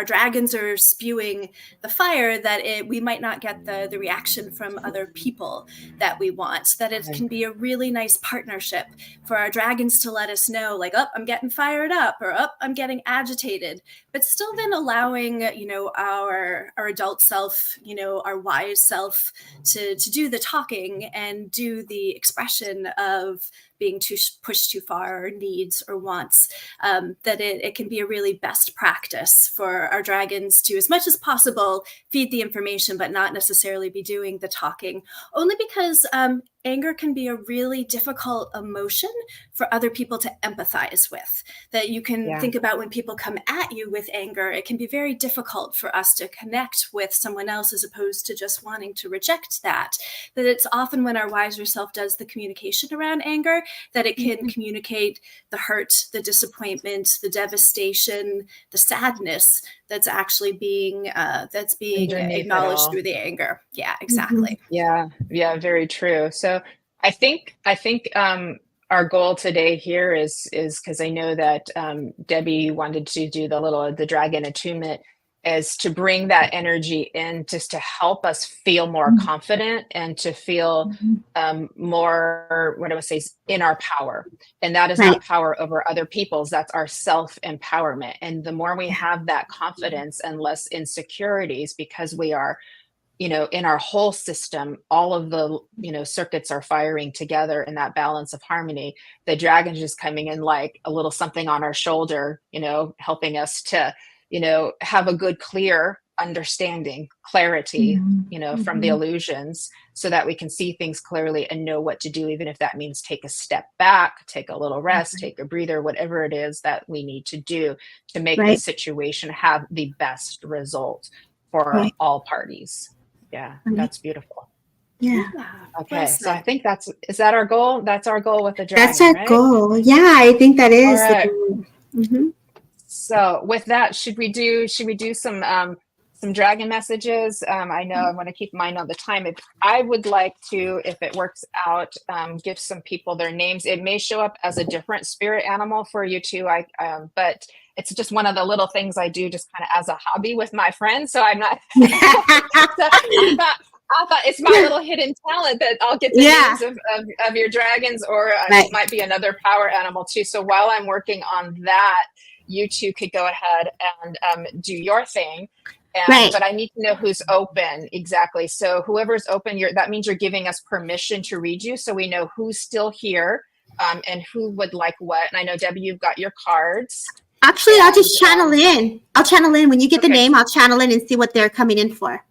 dragons are spewing the fire, that we might not get the reaction from other people that we want. That it can be a really nice partnership for our dragons to let us know, like, oh, I'm getting fired up, or oh, I'm getting agitated, but still then allowing, our adult self, our wise self to do the talking and do the expression of being pushed too far, or needs or wants, that it can be a really best practice for our dragons to, as much as possible, feed the information, but not necessarily be doing the talking, only because anger can be a really difficult emotion for other people to empathize with. That you can think about when people come at you with anger, it can be very difficult for us to connect with someone else as opposed to just wanting to reject that. That it's often when our wiser self does the communication around anger that it can communicate the hurt, the disappointment, the devastation, the sadness that's actually being acknowledged through the anger. Yeah, exactly. Yeah, very true. So I think our goal today here is because I know that Debbie wanted to do the dragon attunement, is to bring that energy in just to help us feel more confident and to feel more, what I would say, in our power. And that is not power over other people's, that's our self-empowerment. And the more we have that confidence and less insecurities, because we are, in our whole system, all of the, circuits are firing together in that balance of harmony. The dragon's just coming in like a little something on our shoulder, helping us to, have a good, clear understanding, clarity, from the illusions, so that we can see things clearly and know what to do, even if that means take a step back, take a little rest, take a breather, whatever it is that we need to do to make the situation have the best result for all parties. Yeah, that's beautiful. Yeah. Okay, so I think is that our goal? That's our goal with the dragon, That's our goal. Yeah, I think that is the goal. So with that, should we do some dragon messages? I know I want to keep in mind on the time. If I would like to, if it works out, give some people their names. It may show up as a different spirit animal for you too. But it's just one of the little things I do just kind of as a hobby with my friends. So I'm not, I thought it's my little hidden talent that I'll get the names of your dragons, or it might be another power animal too. So while I'm working on that, you two could go ahead and do your thing. But I need to know who's open. Exactly. So whoever's open, that means you're giving us permission to read you, so we know who's still here and who would like what. And I know, Debbie, you've got your cards. Actually, I'll just channel in. I'll channel in. When you get the name, I'll channel in and see what they're coming in for.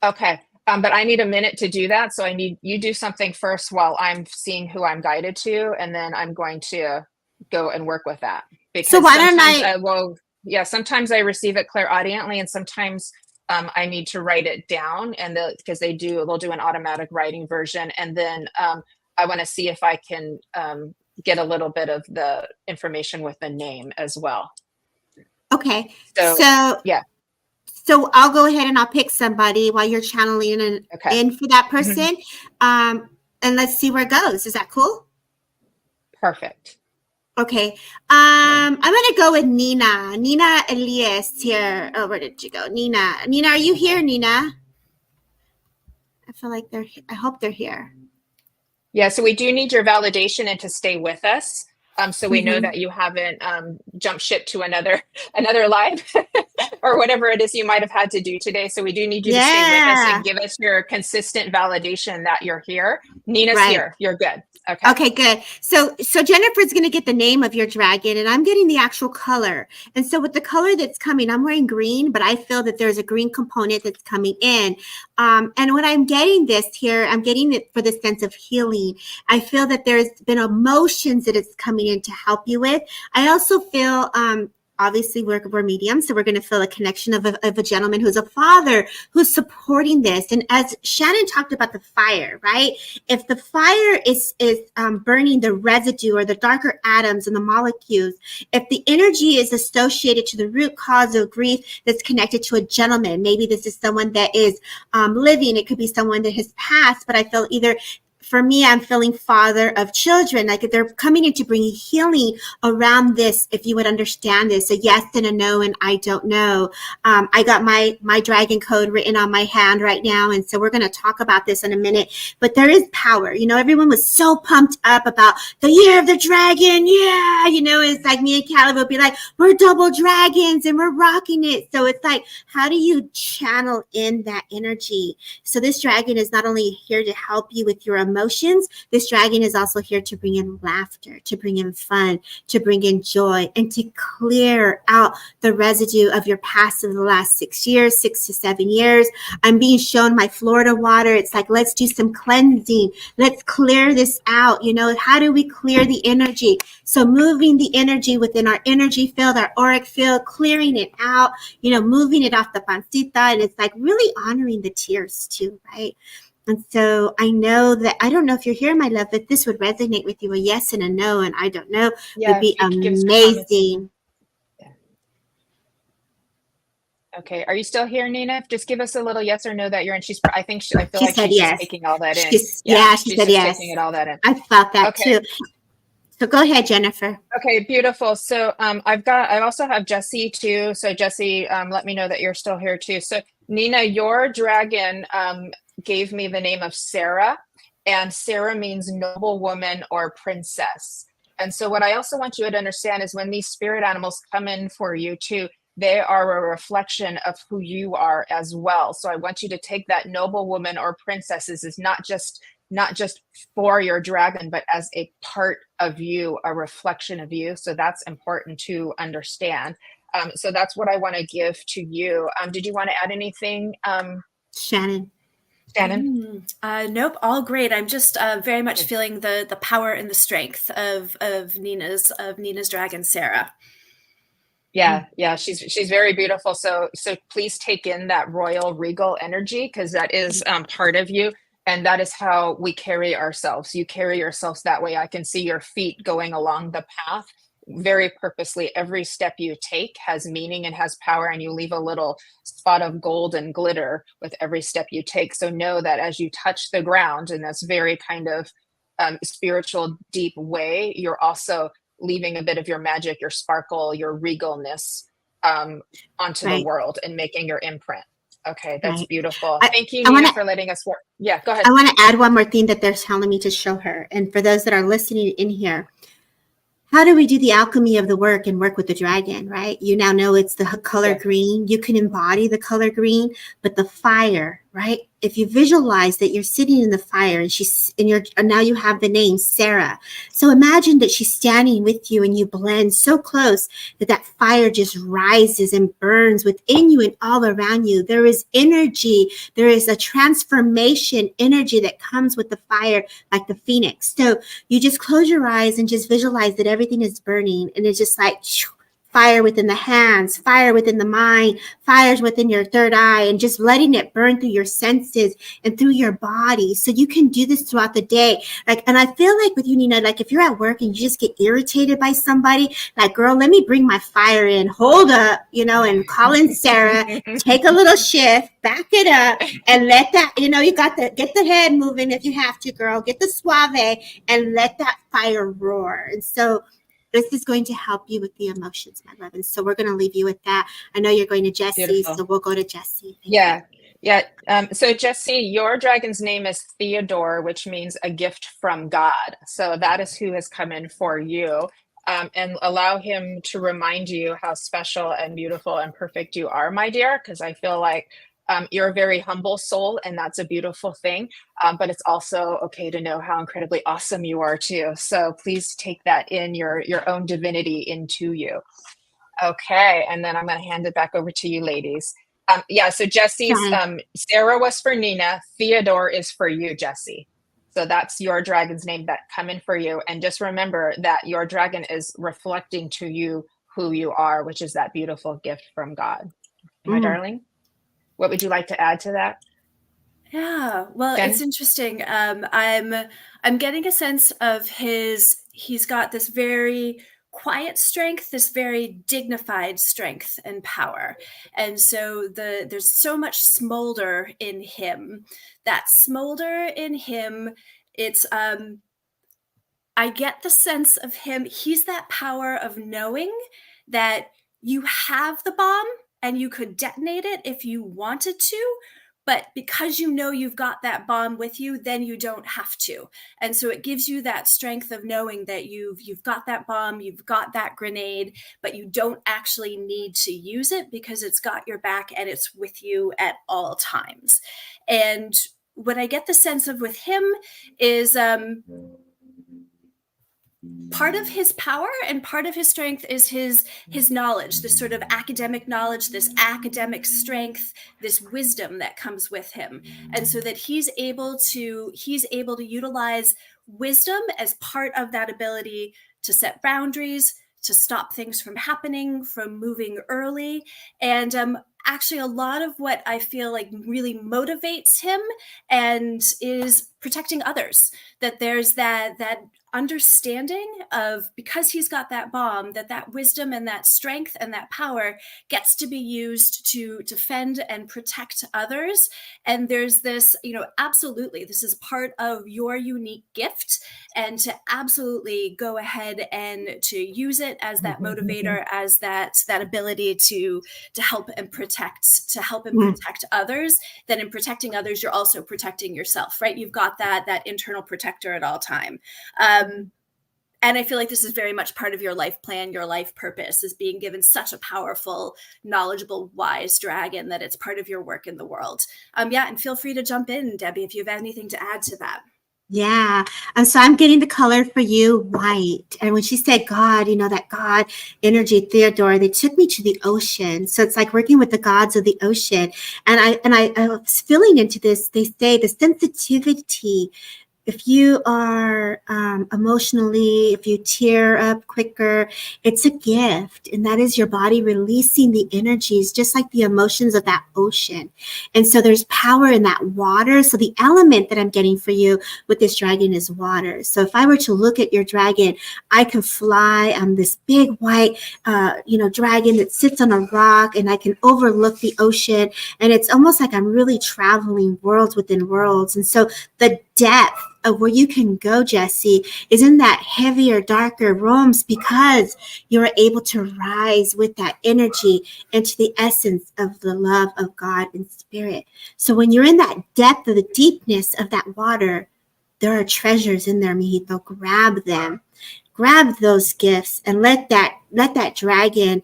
Okay. But I need a minute to do that. So I need you do something first while I'm seeing who I'm guided to, and then I'm going to go and work with that. Because so why don't sometimes I receive it clairaudiently, and sometimes I need to write it down, and because they'll do an automatic writing version, and then I want to see if I can get a little bit of the information with the name as well. Okay. So yeah. So I'll go ahead and I'll pick somebody while you're channeling in for that person, and let's see where it goes. Is that cool? Perfect. Okay. I'm gonna go with Nina. Nina Elias here. Oh, where did you go? Nina, are you here, Nina? I feel like I hope they're here. Yeah, so we do need your validation and to stay with us. So we know that you haven't jumped ship to another live or whatever it is you might have had to do today. So we do need you to stay with us Yeah. and give us your consistent validation that you're here. Nina's Right. here. You're good. Okay. Okay, good. So Jennifer's going to get the name of your dragon, and I'm getting the actual color. And so with the color that's coming, I'm wearing green, but I feel that there's a green component that's coming in. And when I'm getting this here, I'm getting it for the sense of healing. I feel that there's been emotions that it's coming in to help you with. I also feel, obviously we're mediums, so we're going to feel a connection of a gentleman who's a father who's supporting this. And as Shannon talked about the fire, right? If the fire is burning the residue or the darker atoms and the molecules, if the energy is associated to the root cause of grief that's connected to a gentleman, maybe this is someone that is living, it could be someone that has passed, but I feel either, for me, I'm feeling father of children, like they're coming in to bring healing around this, if you would understand this, a yes and a no and I don't know. I got my dragon code written on my hand right now, and so we're going to talk about this in a minute, but there is power. You know, everyone was so pumped up about the year of the dragon. Yeah, you know, it's like me and Caleb would be like, we're double dragons and we're rocking it. So it's like, how do you channel in that energy? So this dragon is not only here to help you with your emotions, this dragon is also here to bring in laughter, to bring in fun, to bring in joy, and to clear out the residue of your past of the last 6 years, 6 to 7 years. I'm being shown my Florida water. It's like, let's do some cleansing. Let's clear this out. You know, how do we clear the energy? So moving the energy within our energy field, our auric field, clearing it out, you know, moving it off the pancita. And it's like really honoring the tears too, right? And so I know that, I don't know if you're here, my love, but this would resonate with you. A yes and a no, and I don't know, would be amazing. Yeah. Okay. Are you still here, Nina? Just give us a little yes or no that you're in. I feel like she's yes. just taking all that in. She said yes. Taking it all that in. I felt that Okay. too. So go ahead, Jennifer. Okay, beautiful. So I also have Jesse too. So Jesse, let me know that you're still here too. So Nina, your dragon gave me the name of Sarah, and Sarah means noble woman or princess. And so what I also want you to understand is when these spirit animals come in for you too, they are a reflection of who you are as well. So I want you to take that noble woman or princesses is not just for your dragon, but as a part of you, a reflection of you. So that's important to understand. So that's what I want to give to you. Did you want to add anything, Shannon? Nope, all great. I'm just very much feeling the power and the strength of Nina's dragon, Sarah. Yeah, she's very beautiful. So please take in that royal regal energy, because that is part of you. And that is how we carry ourselves. You carry yourselves that way. I can see your feet going along the path very purposely. Every step you take has meaning and has power, and you leave a little spot of gold and glitter with every step you take. So know that as you touch the ground in this very kind of spiritual, deep way, you're also leaving a bit of your magic, your sparkle, your regalness onto the world and making your imprint. Okay, that's beautiful. Thank you, Nina, for letting us work. Yeah, go ahead. I want to add one more thing that they're telling me to show her. And for those that are listening in here, how do we do the alchemy of the work and work with the dragon, right? You now know it's the color green. You can embody the color green, but the fire, right? If you visualize that you're sitting in the fire and now you have the name Sarah. So imagine that she's standing with you and you blend so close that fire just rises and burns within you and all around you. There is energy. There is a transformation energy that comes with the fire, like the phoenix. So you just close your eyes and just visualize that everything is burning, and it's just like fire within the hands, fire within the mind, fires within your third eye, and just letting it burn through your senses and through your body. So you can do this throughout the day. And I feel like with you, Nina, like if you're at work and you just get irritated by somebody, like, girl, let me bring my fire in, hold up, and call in Sarah, take a little shift, back it up, and let that, you got to get the head moving if you have to, girl, get the suave and let that fire roar. And so this is going to help you with the emotions, my love. And so we're going to leave you with that. I know you're going to Jesse, Beautiful. So we'll go to Jesse. Yeah. So Jesse, your dragon's name is Theodore, which means a gift from God. So that is who has come in for you. and allow him to remind you how special and beautiful and perfect you are, my dear, because I feel like you're a very humble soul, and that's a beautiful thing. But it's also okay to know how incredibly awesome you are too. So please take that in your own divinity into you. Okay, and then I'm going to hand it back over to you, ladies. Yeah, so Jesse's Sarah was for Nina. Theodore is for you, Jesse. So that's your dragon's name that come in for you. And just remember that your dragon is reflecting to you who you are, which is that beautiful gift from God. My darling, what would you like to add to that? Yeah, well, Jen? it's interesting. I'm getting a sense of he's got this very quiet strength, this very dignified strength and power. And so there's so much smolder in him. That smolder in him, it's I get the sense of him, he's that power of knowing that you have the bomb and you could detonate it if you wanted to, but because you know you've got that bomb with you, then you don't have to. And so it gives you that strength of knowing that you've got that bomb, you've got that grenade, but you don't actually need to use it because it's got your back and it's with you at all times. And what I get the sense of with him is part of his power and part of his strength is his knowledge, this sort of academic knowledge, this academic strength, this wisdom that comes with him. And so that he's able to utilize wisdom as part of that ability to set boundaries, to stop things from happening, from moving early. And actually a lot of what I feel like really motivates him and is protecting others, that there's that understanding of, because he's got that bomb, that wisdom and that strength and that power gets to be used to defend and protect others. And there's this, absolutely, this is part of your unique gift, and to absolutely go ahead and to use it as that motivator, as that ability to help and protect, others. Then in protecting others, you're also protecting yourself, right? You've got that internal protector at all time. And I feel like this is very much part of your life plan, your life purpose, is being given such a powerful, knowledgeable, wise dragon that it's part of your work in the world. And feel free to jump in, Debbie, if you have anything to add to that. Yeah. And so I'm getting the color for you, white. And when she said God, that God energy, Theodore, they took me to the ocean. So it's like working with the gods of the ocean. And I was feeling into this. They say the sensitivity. If you are emotionally, if you tear up quicker, it's a gift. And that is your body releasing the energies, just like the emotions of that ocean. And so there's power in that water. So the element that I'm getting for you with this dragon is water. So if I were to look at your dragon, I could fly on this big white, dragon that sits on a rock, and I can overlook the ocean. And it's almost like I'm really traveling worlds within worlds. And so the depth of where you can go, Jesse, is in that heavier, darker realms, because you're able to rise with that energy into the essence of the love of God and spirit. So when you're in that depth of the deepness of that water, there are treasures in there, Mijito. Grab them. Grab those gifts and let that dragon,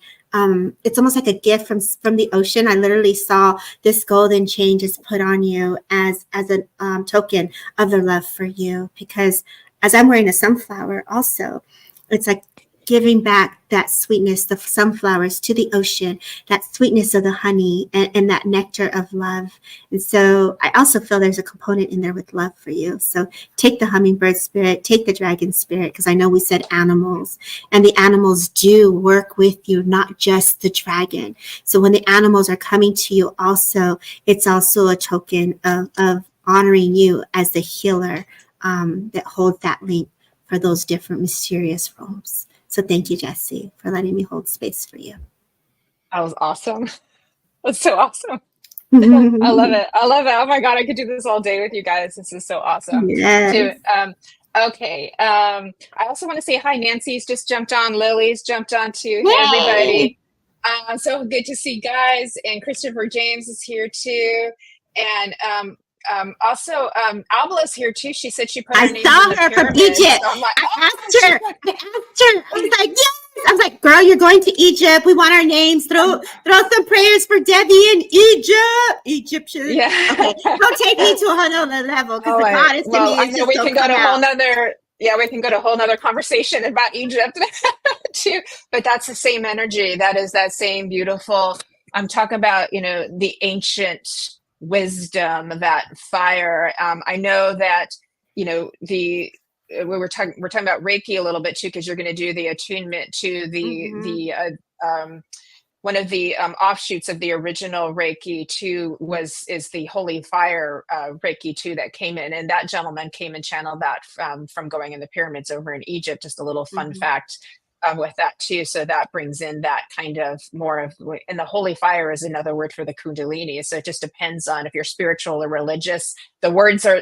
it's almost like a gift from the ocean. I literally saw this golden chain just put on you as a token of their love for you, because as I'm wearing a sunflower also, it's like giving back that sweetness, the sunflowers, to the ocean, that sweetness of the honey and that nectar of love. And so I also feel there's a component in there with love for you. So take the hummingbird spirit, take the dragon spirit, because I know we said animals, and the animals do work with you, not just the dragon. So when the animals are coming to you also, it's also a token of honoring you as the healer that holds that link for those different mysterious roles. So thank you, Jesse, for letting me hold space for you. That was awesome. That's so awesome. I love it. Oh my God, I could do this all day with you guys. This is so awesome. Yes. Okay. I also want to say hi. Nancy's just jumped on. Lily's jumped on too. Hey, everybody. So good to see you guys. And Christopher James is here too. And Also, Albla's here too. She said she put I her names in saw the her from pyramids. Egypt. So I'm like, I oh, asked her. I was like, yes. I was like, girl, you're going to Egypt. We want our names. Throw some prayers for Debbie in Egypt. Egyptian. yeah. Okay, don't take me to a whole nother level because the goddess to me I is know just we so can go come to a whole out. nother. Yeah, we can go to a whole nother conversation about Egypt too. But that's the same energy. That is that same beautiful. I'm talking about, the ancient wisdom, that fire. I know that, we're talking about Reiki a little bit too, because you're going to do the attunement to one of the offshoots of the original Reiki too is the Holy Fire Reiki too that came in, and that gentleman came and channeled that from going in the pyramids over in Egypt. Just a little fun fact with that too. So that brings in that kind of more of, and the Holy Fire is another word for the Kundalini. So it just depends on if you're spiritual or religious. The words are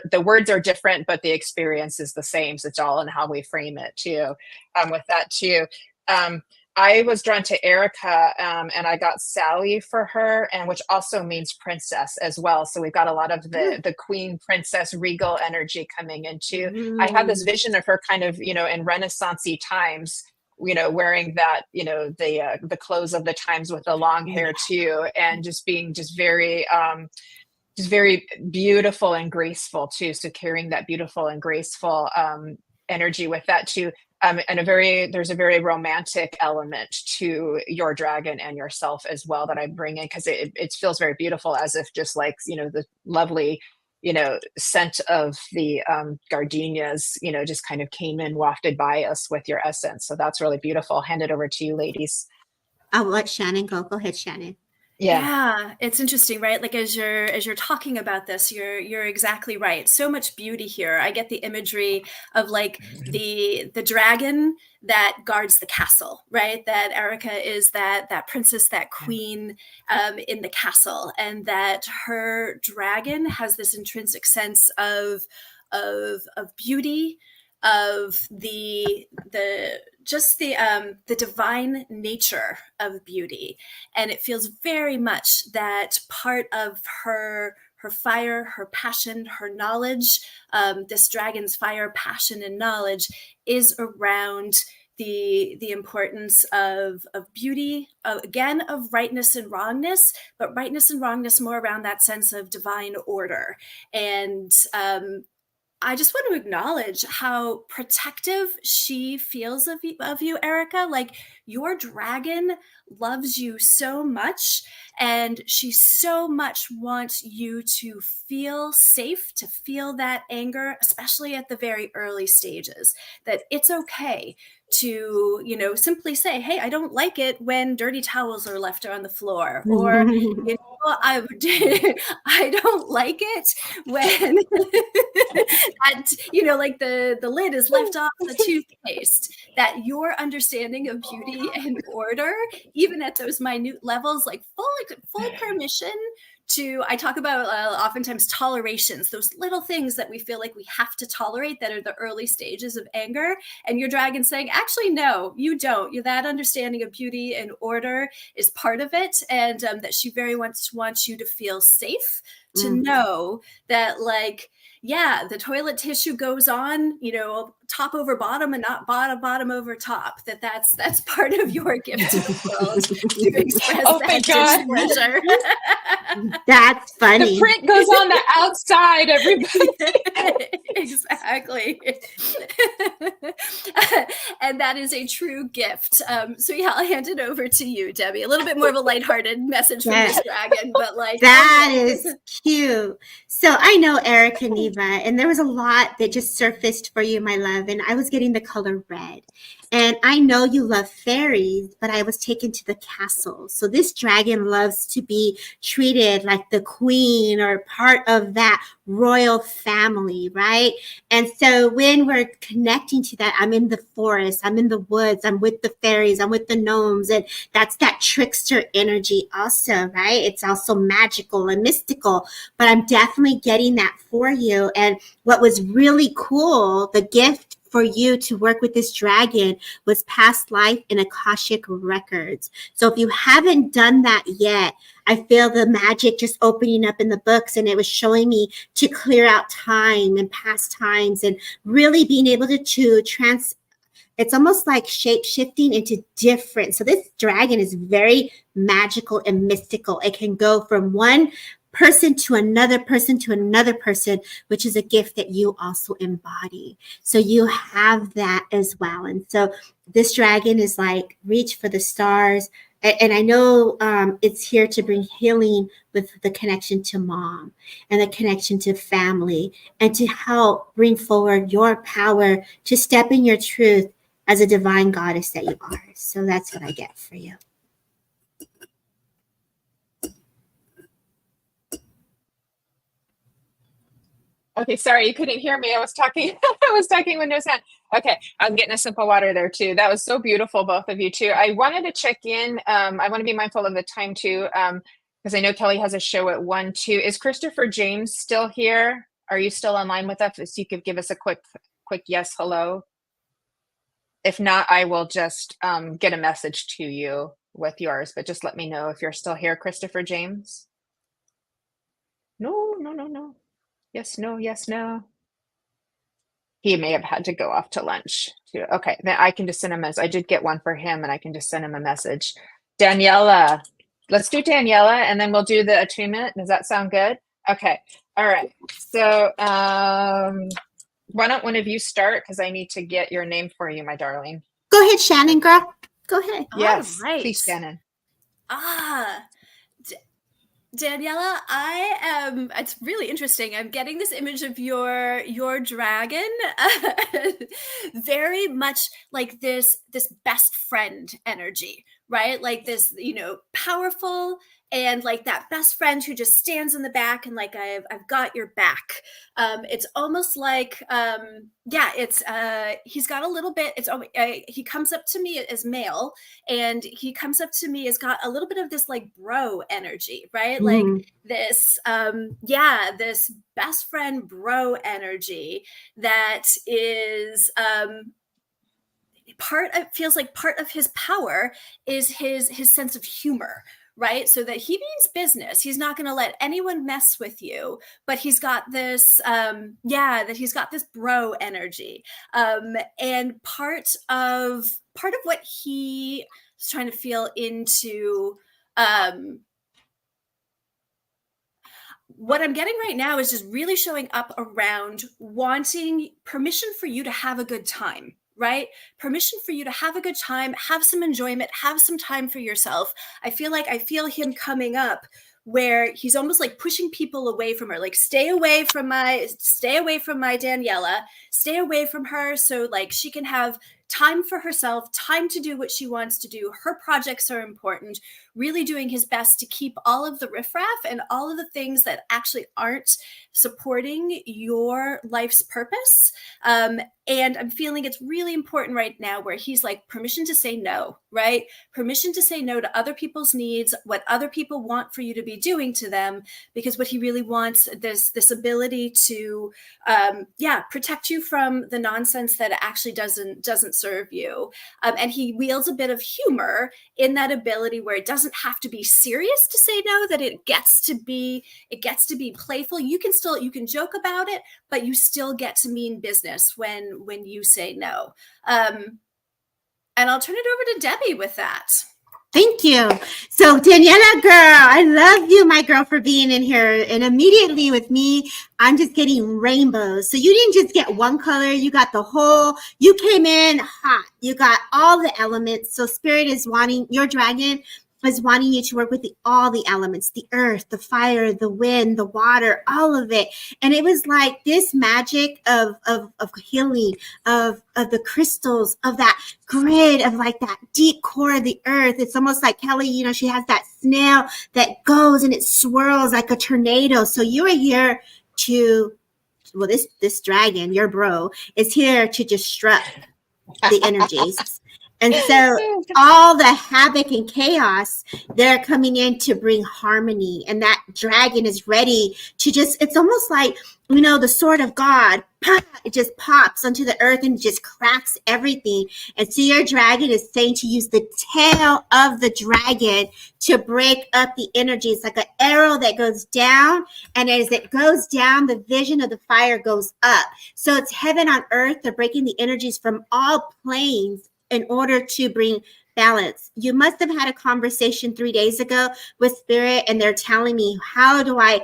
different, but the experience is the same. So it's all in how we frame it too. With that too. I was drawn to Erica, and I got Sally for her, and which also means princess as well. So we've got a lot of the queen, princess, regal energy coming into. I have this vision of her kind of, in Renaissance-y times, wearing that, the clothes of the times with the long hair too, and just being just very beautiful and graceful too. So carrying that beautiful and graceful energy with that too. And there's a very romantic element to your dragon and yourself as well that I bring in, because it feels very beautiful, as if just like, the lovely, scent of the gardenias, just kind of came in, wafted by us with your essence. So that's really beautiful. I'll hand it over to you, ladies. I'll let Shannon go. Go ahead, Shannon. Yeah, it's interesting, right? Like as you're talking about this, you're exactly right. So much beauty here. I get the imagery of like the dragon that guards the castle, right? That Erica is that princess, that queen in the castle, and that her dragon has this intrinsic sense of beauty, of the divine nature of beauty. And it feels very much that part of her fire, her passion, her knowledge, this dragon's fire, passion, and knowledge is around the importance of beauty, again, of rightness and wrongness, but rightness and wrongness more around that sense of divine order. And I just want to acknowledge how protective she feels of you, Erica. Like, your dragon loves you so much, and she so much wants you to feel safe, to feel that anger, especially at the very early stages, that it's okay to, simply say, hey, I don't like it when dirty towels are left on the floor, or, I don't like it when that, like the lid is left off the toothpaste. That your understanding of beauty and order, even at those minute levels, like full permission to, I talk about oftentimes tolerations, those little things that we feel like we have to tolerate that are the early stages of anger. And your dragon saying, actually, no, you don't. That understanding of beauty and order is part of it. And that she very much wants you to feel safe, to know that, like, yeah, the toilet tissue goes on, top over bottom and not bottom over top. That's part of your gift to the world, to express that displeasure. That's funny. The print goes on the outside, everybody. Exactly. And that is a true gift. So yeah, I'll hand it over to you, Debbie. A little bit more of a lighthearted message from this dragon, but like that is cute. So I know Erica Neva, and there was a lot that just surfaced for you, my love, and I was getting the color red. And I know you love fairies, but I was taken to the castle. So this dragon loves to be treated like the queen or part of that royal family, right? And so when we're connecting to that, I'm in the forest, I'm in the woods, I'm with the fairies, I'm with the gnomes, and that's that trickster energy also, right? It's also magical and mystical, but I'm definitely getting that for you. And what was really cool, the gift for you to work with this dragon was past life and Akashic records. So if you haven't done that yet, I feel the magic just opening up in the books, and it was showing me to clear out time and past times and really being able to it's almost like shape shifting into different. So this dragon is very magical and mystical. It can go from one person to another person to another person, which is a gift that you also embody. So you have that as well. And so this dragon is like, reach for the stars. And I know it's here to bring healing with the connection to mom and the connection to family, and to help bring forward your power to step in your truth as a divine goddess that you are. So that's what I get for you. Okay, sorry, you couldn't hear me. I was talking. I was talking with no sound. Okay, I'm getting a sip of water there too. That was so beautiful, both of you too. I wanted to check in. I want to be mindful of the time too, because I know Kelly has a show at 1 too. Is Christopher James still here? Are you still online with us? If you could give us a quick yes, hello. If not, I will just get a message to you with yours, but just let me know if you're still here, Christopher James. No. Yes, no. He may have had to go off to lunch too. Okay, then I can just send him I did get one for him, and I can just send him a message. Daniela, let's do Daniela, and then we'll do the attunement. Does that sound good? Okay, all right. So why don't one of you start, because I need to get your name for you, my darling. Go ahead, Shannon, girl. Go ahead. Yes, All right. please, Shannon. Daniela, it's really interesting. I'm getting this image of your dragon, very much like this best friend energy, right? Like this, powerful, and like that best friend who just stands in the back and like, I've got your back. It's almost like, he's got a little bit, he comes up to me as male, and he comes up to me as got a little bit of this like bro energy, right? Mm-hmm. Like this, this best friend bro energy that is, feels like part of his power is his sense of humor, right? So that he means business. He's not going to let anyone mess with you, but he's got this, he's got this bro energy. And part of what he is trying to feel into, what I'm getting right now is just really showing up around wanting permission for you to have a good time. Right? Permission for you to have a good time, have some enjoyment, have some time for yourself. I feel him coming up where he's almost like pushing people away from her, like stay away from my Daniela, stay away from her, so like she can have time for herself, time to do what she wants to do. Her projects are important, really doing his best to keep all of the riffraff and all of the things that actually aren't supporting your life's purpose. And I'm feeling it's really important right now where he's like, permission to say no, right? Permission to say no to other people's needs, what other people want for you to be doing to them, because what he really wants, this ability to, protect you from the nonsense that actually doesn't serve you. And he wields a bit of humor in that ability where it doesn't have to be serious to say no, that it gets to be playful. You can joke about it, but you still get to mean business when you say no. And I'll turn it over to Debbie with that. Thank you. So Daniela, girl, I love you, my girl, for being in here. And immediately with me, I'm just getting rainbows. So you didn't just get one color, you got the whole, you came in hot. You got all the elements. So Spirit is wanting, your dragon is wanting you to work with all the elements, the earth, the fire, the wind, the water, all of it. And it was like this magic of healing, of the crystals, of that grid, of like that deep core of the earth. It's almost like Kelly, she has that snail that goes and it swirls like a tornado. So you are here to, this dragon, your bro, is here to disrupt the energies. And so all the havoc and chaos, they're coming in to bring harmony. And that dragon is ready to just, it's almost like, the sword of God, it just pops onto the earth and just cracks everything. And so your dragon is saying to use the tail of the dragon to break up the energy. It's like an arrow that goes down. And as it goes down, the vision of the fire goes up. So it's heaven on earth. They're breaking the energies from all planes in order to bring balance. You must have had a conversation 3 days ago with Spirit, and they're telling me, how do I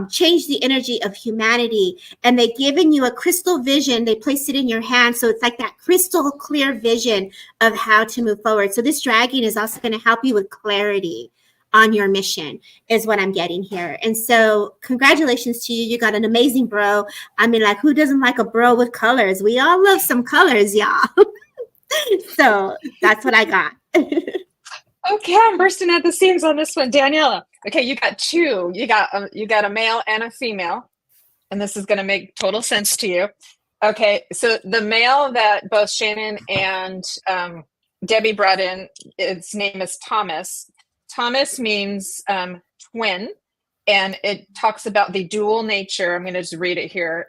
change the energy of humanity? And they've given you a crystal vision. They place it in your hand. So it's like that crystal clear vision of how to move forward. So this dragon is also going to help you with clarity on your mission, is what I'm getting here. And so congratulations to you. You got an amazing bro. I mean, like, who doesn't like a bro with colors? We all love some colors, y'all. So that's what I got. Okay, I'm bursting at the seams on this one, Daniela. Okay, you got two. You got a male and a female, and this is going to make total sense to you. Okay, so the male that both Shannon and Debbie brought in, its name is Thomas. Thomas means twin, and it talks about the dual nature. I'm going to just read it here.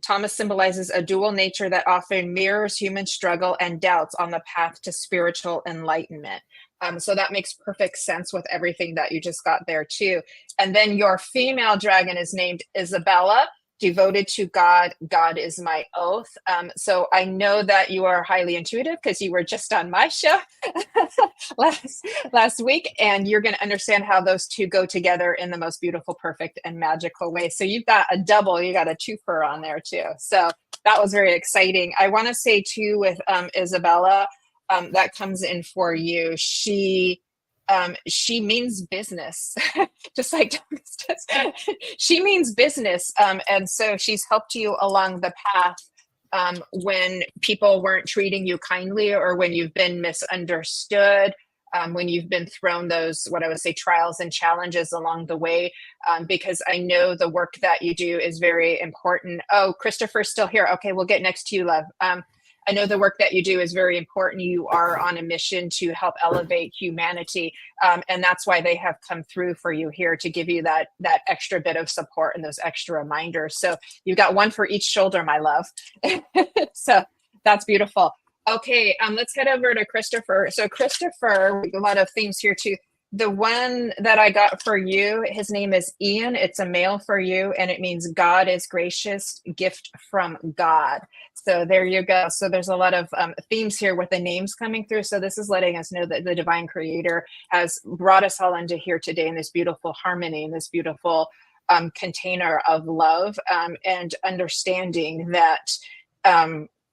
Thomas symbolizes a dual nature that often mirrors human struggle and doubts on the path to spiritual enlightenment. So that makes perfect sense with everything that you just got there too. And then your female dragon is named Isabella, devoted to God. God is my oath. So I know that you are highly intuitive because you were just on my show last week, and you're going to understand how those two go together in the most beautiful, perfect, and magical way. So you've got a double, you got a twofer on there too. So that was very exciting. I want to say too with Isabella, that comes in for you. She means business, just like Thomas does. She means business. And so she's helped you along the path when people weren't treating you kindly, or when you've been misunderstood, when you've been thrown those, what I would say, trials and challenges along the way, because I know the work that you do is very important. Oh, Christopher's still here. Okay, we'll get next to you, love. I know the work that you do is very important. You are on a mission to help elevate humanity. And that's why they have come through for you here to give you that extra bit of support and those extra reminders. So you've got one for each shoulder, my love. So that's beautiful. Okay, let's head over to Christopher. So Christopher, a lot of themes here too. The one that I got for you, his name is Ian. It's a male for you, and it means God is gracious, gift from God. So there you go. So there's a lot of themes here with the names coming through. So this is letting us know that the divine creator has brought us all into here today in this beautiful harmony, in this beautiful container of love, and understanding that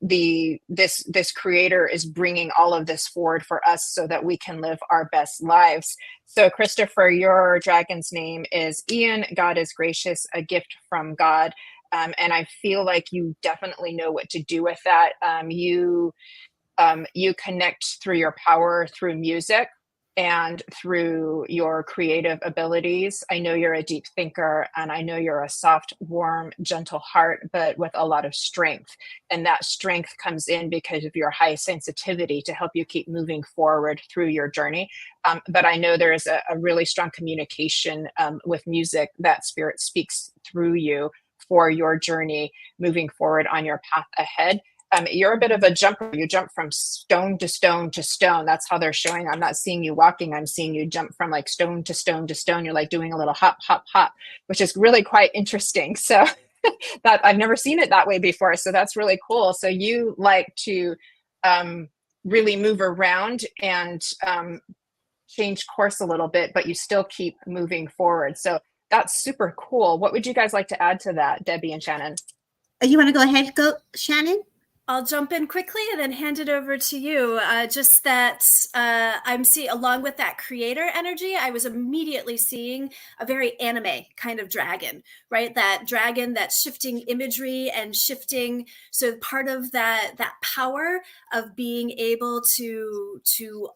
this creator is bringing all of this forward for us so that we can live our best lives. So Christopher, your dragon's name is Ian. God is gracious, a gift from God. And I feel like you definitely know what to do with that. You connect through your power, through music, and through your creative abilities. I know you're a deep thinker, and I know you're a soft, warm, gentle heart, but with a lot of strength. And that strength comes in because of your high sensitivity to help you keep moving forward through your journey. But I know there is a really strong communication with music that Spirit speaks through you for your journey moving forward on your path ahead. You're a bit of a jumper. You jump from stone to stone to stone. That's how they're showing. I'm not seeing you walking. I'm seeing you jump from like stone to stone to stone. You're like doing a little hop, hop, hop, which is really quite interesting. So that I've never seen it that way before. So that's really cool. So you like to really move around and change course a little bit, but you still keep moving forward. So that's super cool. What would you guys like to add to that, Debbie and Shannon? You want to go ahead, Shannon? I'll jump in quickly and then hand it over to you. Just that I'm seeing, along with that creator energy, I was immediately seeing a very anime kind of dragon, right? That dragon, that shifting imagery and shifting. So part of that power of being able to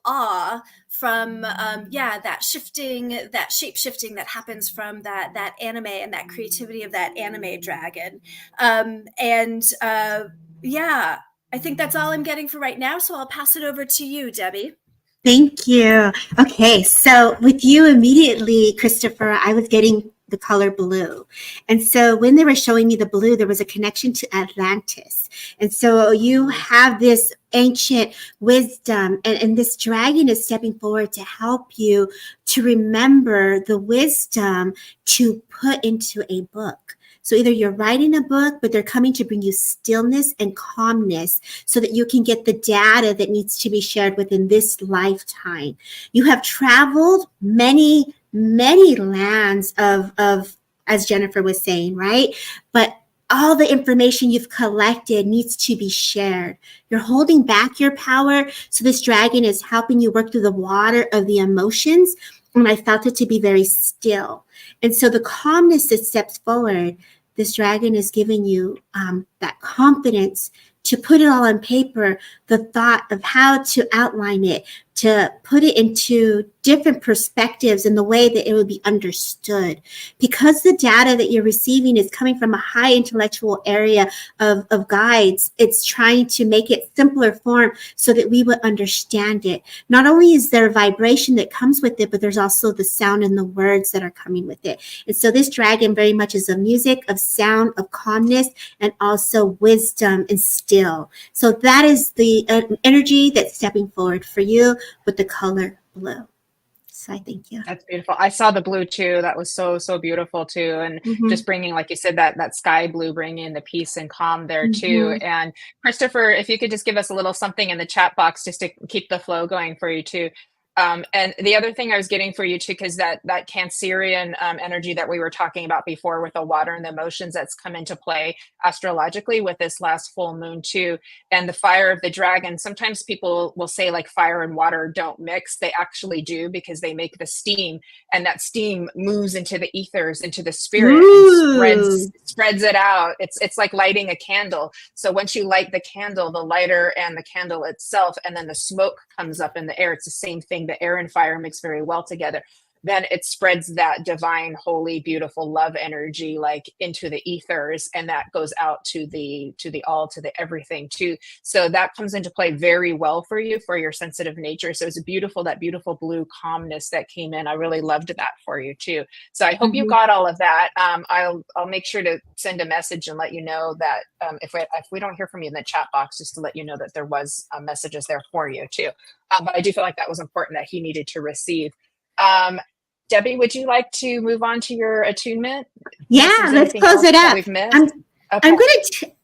awe from that shifting, that shape shifting that happens from that anime and that creativity of that anime dragon. I think that's all I'm getting for right now, so I'll pass it over to you, Debbie. Thank you. Okay, so with you immediately, Christopher, I was getting the color blue. And so when they were showing me the blue, there was a connection to Atlantis. And so you have this ancient wisdom, and this dragon is stepping forward to help you to remember the wisdom to put into a book. So either you're writing a book, but they're coming to bring you stillness and calmness so that you can get the data that needs to be shared within this lifetime. You have traveled many, many lands of, as Jennifer was saying, right? But all the information you've collected needs to be shared. You're holding back your power. So this dragon is helping you work through the water of the emotions. And I felt it to be very still. And so the calmness that steps forward, this dragon is giving you that confidence to put it all on paper, the thought of how to outline it, to put it into different perspectives in the way that it would be understood. Because the data that you're receiving is coming from a high intellectual area of guides, it's trying to make it simpler form so that we would understand it. Not only is there a vibration that comes with it, but there's also the sound and the words that are coming with it. And so this dragon very much is of music, of sound, of calmness, and also wisdom and still. So that is the energy that's stepping forward for you with the color blue. So I thank you. That's beautiful. I saw the blue too. That was so, so beautiful too. And just bringing, like you said, that sky blue, bringing in the peace and calm there too. And Christopher, if you could just give us a little something in the chat box just to keep the flow going for you too. And the other thing I was getting for you too, because that Cancerian energy that we were talking about before with the water and the emotions that's come into play astrologically with this last full moon too, and the fire of the dragon. Sometimes people will say like fire and water don't mix. They actually do, because they make the steam, and that steam moves into the ethers, into the spirit, and spreads it out. It's like lighting a candle. So once you light the candle, the lighter and the candle itself, and then the smoke comes up in the air, it's the same thing. The air and fire mix very well together. Then it spreads that divine, holy, beautiful love energy like into the ethers, and that goes out to the all, to the everything too. So that comes into play very well for you, for your sensitive nature. So it's beautiful, that beautiful blue calmness that came in. I really loved that for you too. So I hope you got all of that. I'll make sure to send a message and let you know that if we don't hear from you in the chat box, just to let you know that there was messages there for you too. But I do feel like that was important, that he needed to receive. Debbie, would you like to move on to your attunement? Yeah, let's close it up. We've missed? I'm going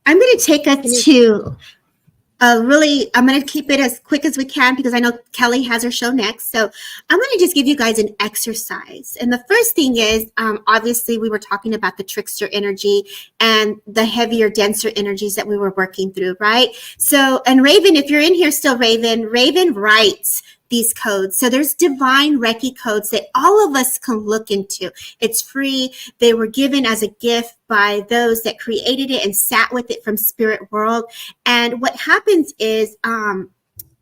to take us to I'm going to keep it as quick as we can, because I know Kelly has her show next. So I'm going to just give you guys an exercise. And the first thing is, obviously, we were talking about the trickster energy and the heavier, denser energies that we were working through, right? So, and Raven, if you're in here still, Raven writes these codes. So there's divine Reiki codes that all of us can look into. It's free. They were given as a gift by those that created it and sat with it from spirit world. And what happens is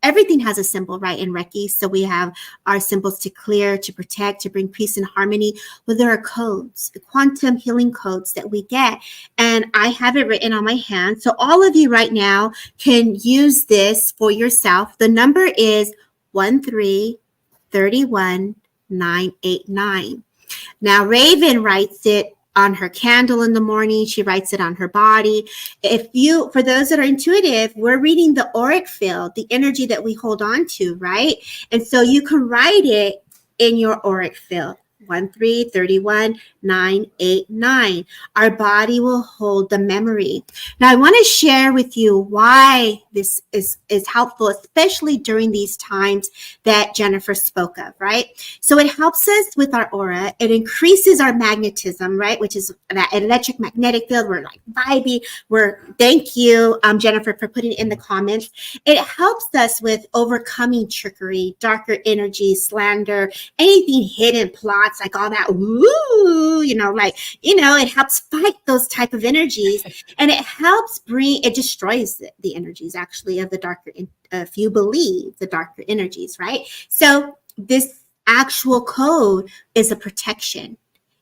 everything has a symbol, right, in Reiki. So we have our symbols to clear, to protect, to bring peace and harmony. Well, there are codes, quantum healing codes that we get. And I have it written on my hand. So all of you right now can use this for yourself. The number is 1331989. Now, Raven writes it on her candle in the morning. She writes it on her body. For those that are intuitive, we're reading the auric field, the energy that we hold on to, right? And so you can write it in your auric field. 1331989. Our body will hold the memory. Now, I want to share with you why this is helpful, especially during these times that Jennifer spoke of, right? So it helps us with our aura. It increases our magnetism, right? Which is that electric magnetic field. We're like vibey. Thank you, Jennifer, for putting it in the comments. It helps us with overcoming trickery, darker energy, slander, anything hidden, plots, like all that, it helps fight those type of energies, and it destroys the energies actually of the darker, if you believe the darker energies, right? So this actual code is a protection.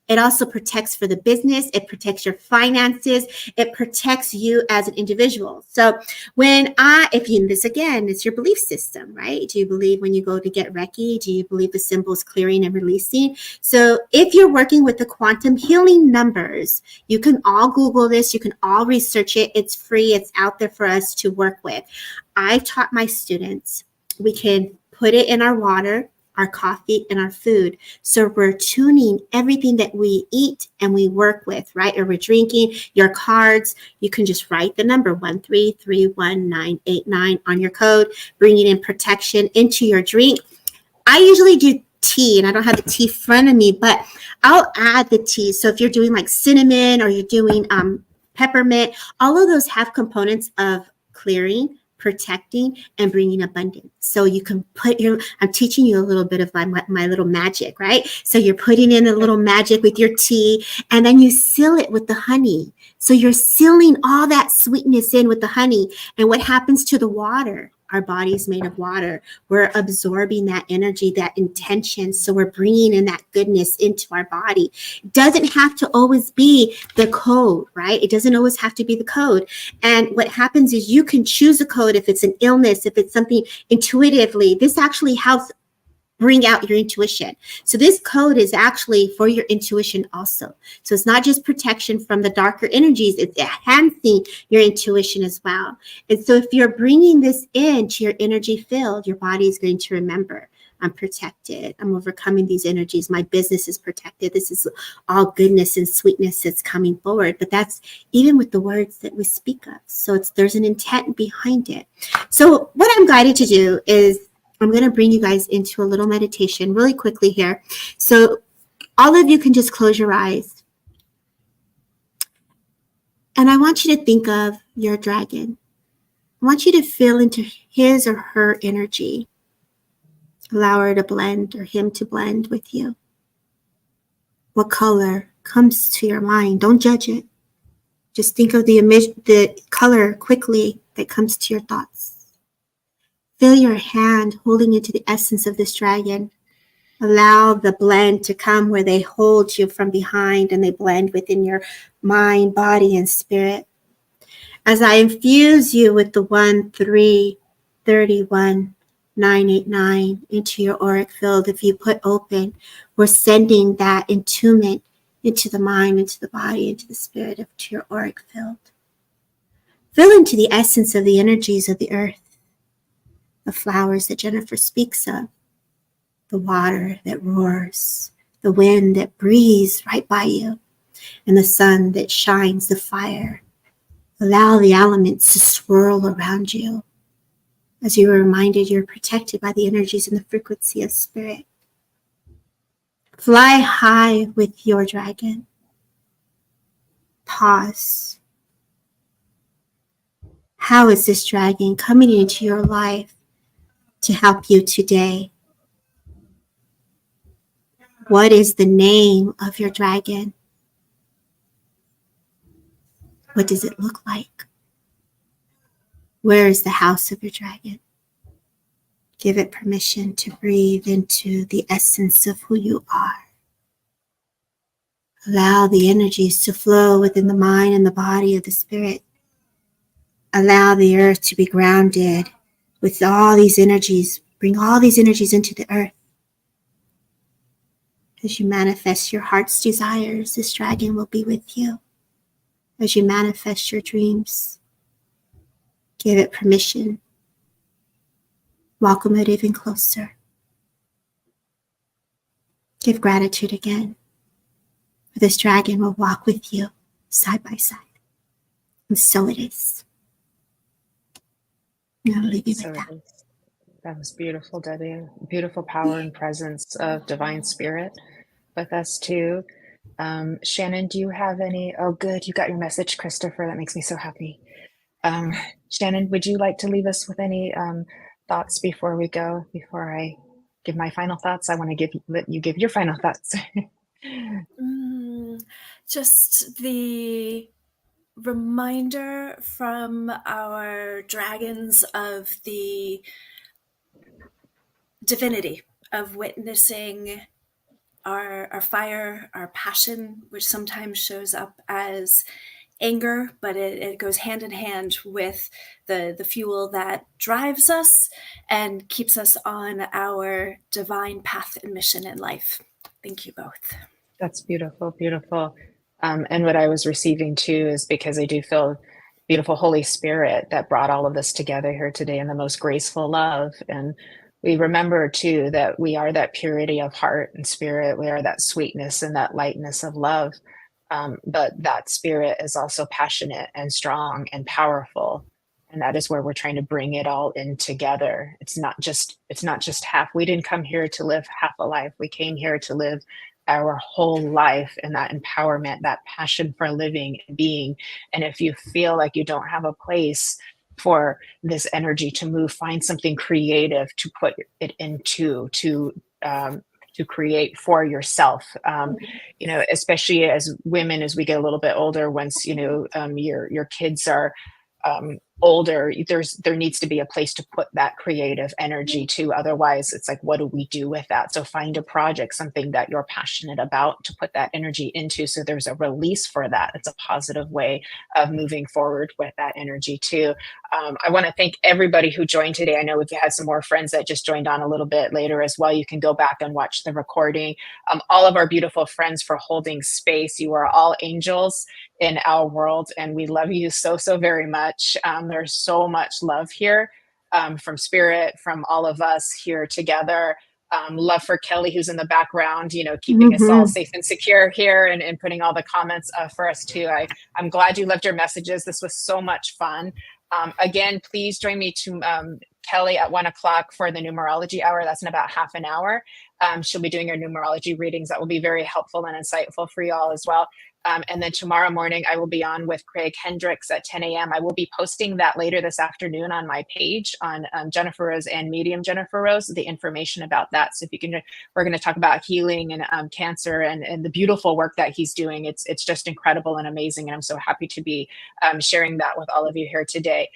It also protects for the business. It protects your finances. It protects you as an individual. So if you, this again, it's your belief system, right? Do you believe when you go to get Reiki? Do you believe the symbols clearing and releasing? So if you're working with the quantum healing numbers, you can all Google this. You can all research it. It's free. It's out there for us to work with. I've taught my students, we can put it in our water, our coffee, and our food. So we're tuning everything that we eat and we work with, right? Or we're drinking. Your cards, you can just write the number 1331989 on your code, bringing in protection into your drink. I usually do tea, and I don't have the tea in front of me, but I'll add the tea. So if you're doing like cinnamon or you're doing peppermint, all of those have components of clearing, protecting, and bringing abundance. So you can I'm teaching you a little bit of my little magic, right? So you're putting in a little magic with your tea, and then you seal it with the honey. So you're sealing all that sweetness in with the honey. And what happens to the water? Our body's made of water. We're absorbing that energy, that intention. So we're bringing in that goodness into our body. It doesn't have to always be the code, right? It doesn't always have to be the code. And what happens is you can choose a code if it's an illness, if it's something intuitively. This actually helps bring out your intuition. So this code is actually for your intuition also. So it's not just protection from the darker energies, it's enhancing your intuition as well. And so if you're bringing this into your energy field, your body is going to remember, I'm protected. I'm overcoming these energies. My business is protected. This is all goodness and sweetness that's coming forward. But that's even with the words that we speak of. So there's an intent behind it. So what I'm guided to do is I'm going to bring you guys into a little meditation really quickly here. So all of you can just close your eyes. And I want you to think of your dragon. I want you to feel into his or her energy. Allow her to blend or him to blend with you. What color comes to your mind? Don't judge it. Just think of the color quickly that comes to your thoughts. Feel your hand holding into the essence of this dragon. Allow the blend to come where they hold you from behind and they blend within your mind, body, and spirit. As I infuse you with the 1331989 into your auric field, if you put open, we're sending that attunement into the mind, into the body, into the spirit, to your auric field. Feel into the essence of the energies of the earth. The flowers that Jennifer speaks of, the water that roars, the wind that breathes right by you, and the sun that shines the fire. Allow the elements to swirl around you. As you are reminded, you're protected by the energies and the frequency of spirit. Fly high with your dragon. Pause. How is this dragon coming into your life to help you today? What is the name of your dragon? What does it look like? Where is the house of your dragon? Give it permission to breathe into the essence of who you are. Allow the energies to flow within the mind and the body of the spirit. Allow the earth to be grounded with all these energies. Bring all these energies into the earth. As you manifest your heart's desires, this dragon will be with you. As you manifest your dreams, give it permission. Welcome it even closer. Give gratitude again. For this dragon will walk with you side by side. And so it is. I'll leave you with that. That was beautiful, Debbie. Beautiful power and presence of divine spirit with us too. Shannon, do you have any? Oh, good. You got your message, Christopher. That makes me so happy. Shannon, would you like to leave us with any thoughts before we go? Before I give my final thoughts, I want to let you give your final thoughts. Just the reminder from our dragons of the divinity of witnessing our fire, our passion, which sometimes shows up as anger, but it goes hand in hand with the fuel that drives us and keeps us on our divine path and mission in life. Thank you both. That's beautiful, beautiful. And what I was receiving too is because I do feel beautiful Holy Spirit that brought all of this together here today in the most graceful love. And we remember too that we are that purity of heart and spirit. We are that sweetness and that lightness of love. But that spirit is also passionate and strong and powerful. And that is where we're trying to bring it all in together. It's not just half. We didn't come here to live half a life. We came here to live our whole life, and that empowerment, that passion for living and being. And if you feel like you don't have a place for this energy to move, find something creative to put it into, to create for yourself. Especially as women, as we get a little bit older, once your kids are older, there needs to be a place to put that creative energy to. Otherwise, it's like, what do we do with that? So find a project, something that you're passionate about, to put that energy into, so there's a release for that. It's a positive way of moving forward with that energy too. I want to thank everybody who joined today. I know we've had some more friends that just joined on a little bit later as well. You can go back and watch the recording. All of our beautiful friends for holding space. You are all angels in our world, and we love you so, so very much. There's so much love here, from spirit, from all of us here together. Love for Kelly, who's in the background, keeping us all safe and secure here, and putting all the comments for us too. I'm glad you left your messages. This was so much fun. Again, please join me to Kelly at 1:00 for the numerology hour. That's in about half an hour. She'll be doing her numerology readings. That will be very helpful and insightful for you all as well. And then tomorrow morning, I will be on with Craig Hendricks at 10 a.m. I will be posting that later this afternoon on my page on Jennifer Rose and Medium Jennifer Rose, the information about that. So if you can, we're going to talk about healing and cancer and the beautiful work that he's doing. It's just incredible and amazing. And I'm so happy to be sharing that with all of you here today.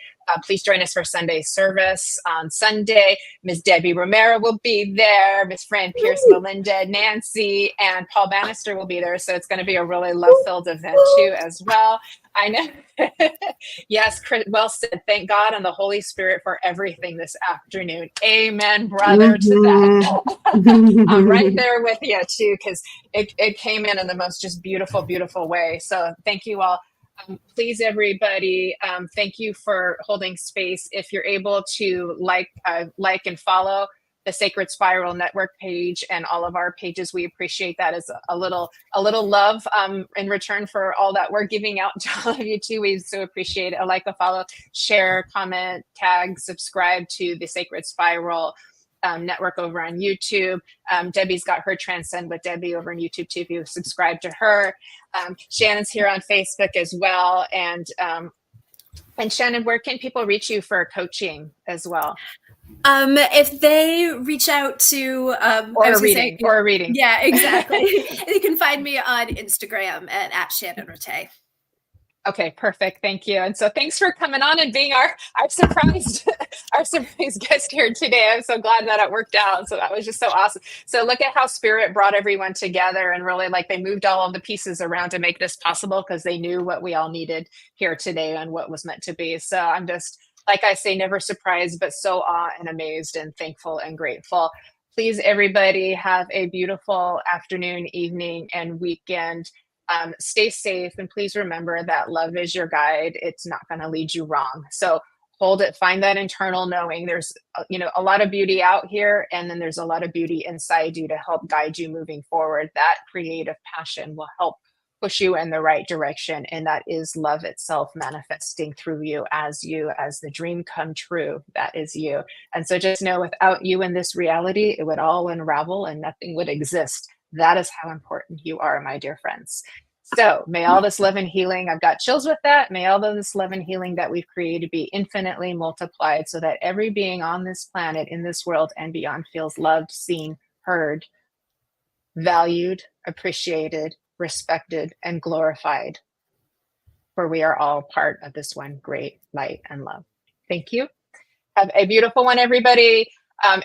Please join us for Sunday service on Sunday. Ms. Debbie Romero will be there. Ms. Fran Pierce, Melinda, Nancy, and Paul Bannister will be there. So it's going to be a really love-filled event too as well. I know. Yes, well said. Thank God and the Holy Spirit for everything this afternoon. Amen, brother, to that. I'm right there with you too, because it came in the most just beautiful, beautiful way. So thank you all. Please, everybody, thank you for holding space. If you're able to like and follow the Sacred Spiral Network page and all of our pages, we appreciate that as a little love in return for all that we're giving out to all of you too. We so appreciate it. A like, a follow, share, comment, tag, subscribe to the Sacred Spiral network over on YouTube. Debbie's got her Transcend with Debbie over on YouTube too, if you subscribe to her. Shannon's here on Facebook as well. And Shannon, where can people reach you for coaching as well? If they reach out to or a reading. Yeah, exactly. You can find me on Instagram at Shannon Rattay. Okay, perfect. Thank you. And so thanks for coming on and being our surprise guest here today. I'm so glad that it worked out. So that was just so awesome. So look at how Spirit brought everyone together, and really they moved all of the pieces around to make this possible, because they knew what we all needed here today and what was meant to be. So I'm just, like I say, never surprised, but so awe and amazed and thankful and grateful. Please, everybody, have a beautiful afternoon, evening, and weekend. Stay safe, and please remember that love is your guide. It's not going to lead you wrong. So hold it, find that internal knowing. There's, a lot of beauty out here, and then there's a lot of beauty inside you to help guide you moving forward. That creative passion will help push you in the right direction. And that is love itself manifesting through you as the dream come true. That is you. And so just know, without you in this reality, it would all unravel and nothing would exist. That is how important you are, my dear friends. So may all this love and healing, I've got chills with that. May all of this love and healing that we've created be infinitely multiplied, so that every being on this planet, in this world and beyond, feels loved, seen, heard, valued, appreciated, respected, and glorified. For we are all part of this one great light and love. Thank you. Have a beautiful one, everybody.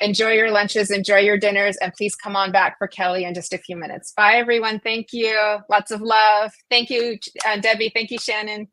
Enjoy your lunches, enjoy your dinners, and please come on back for Kelly in just a few minutes. Bye, everyone. Thank you. Lots of love. Thank you, Debbie. Thank you, Shannon.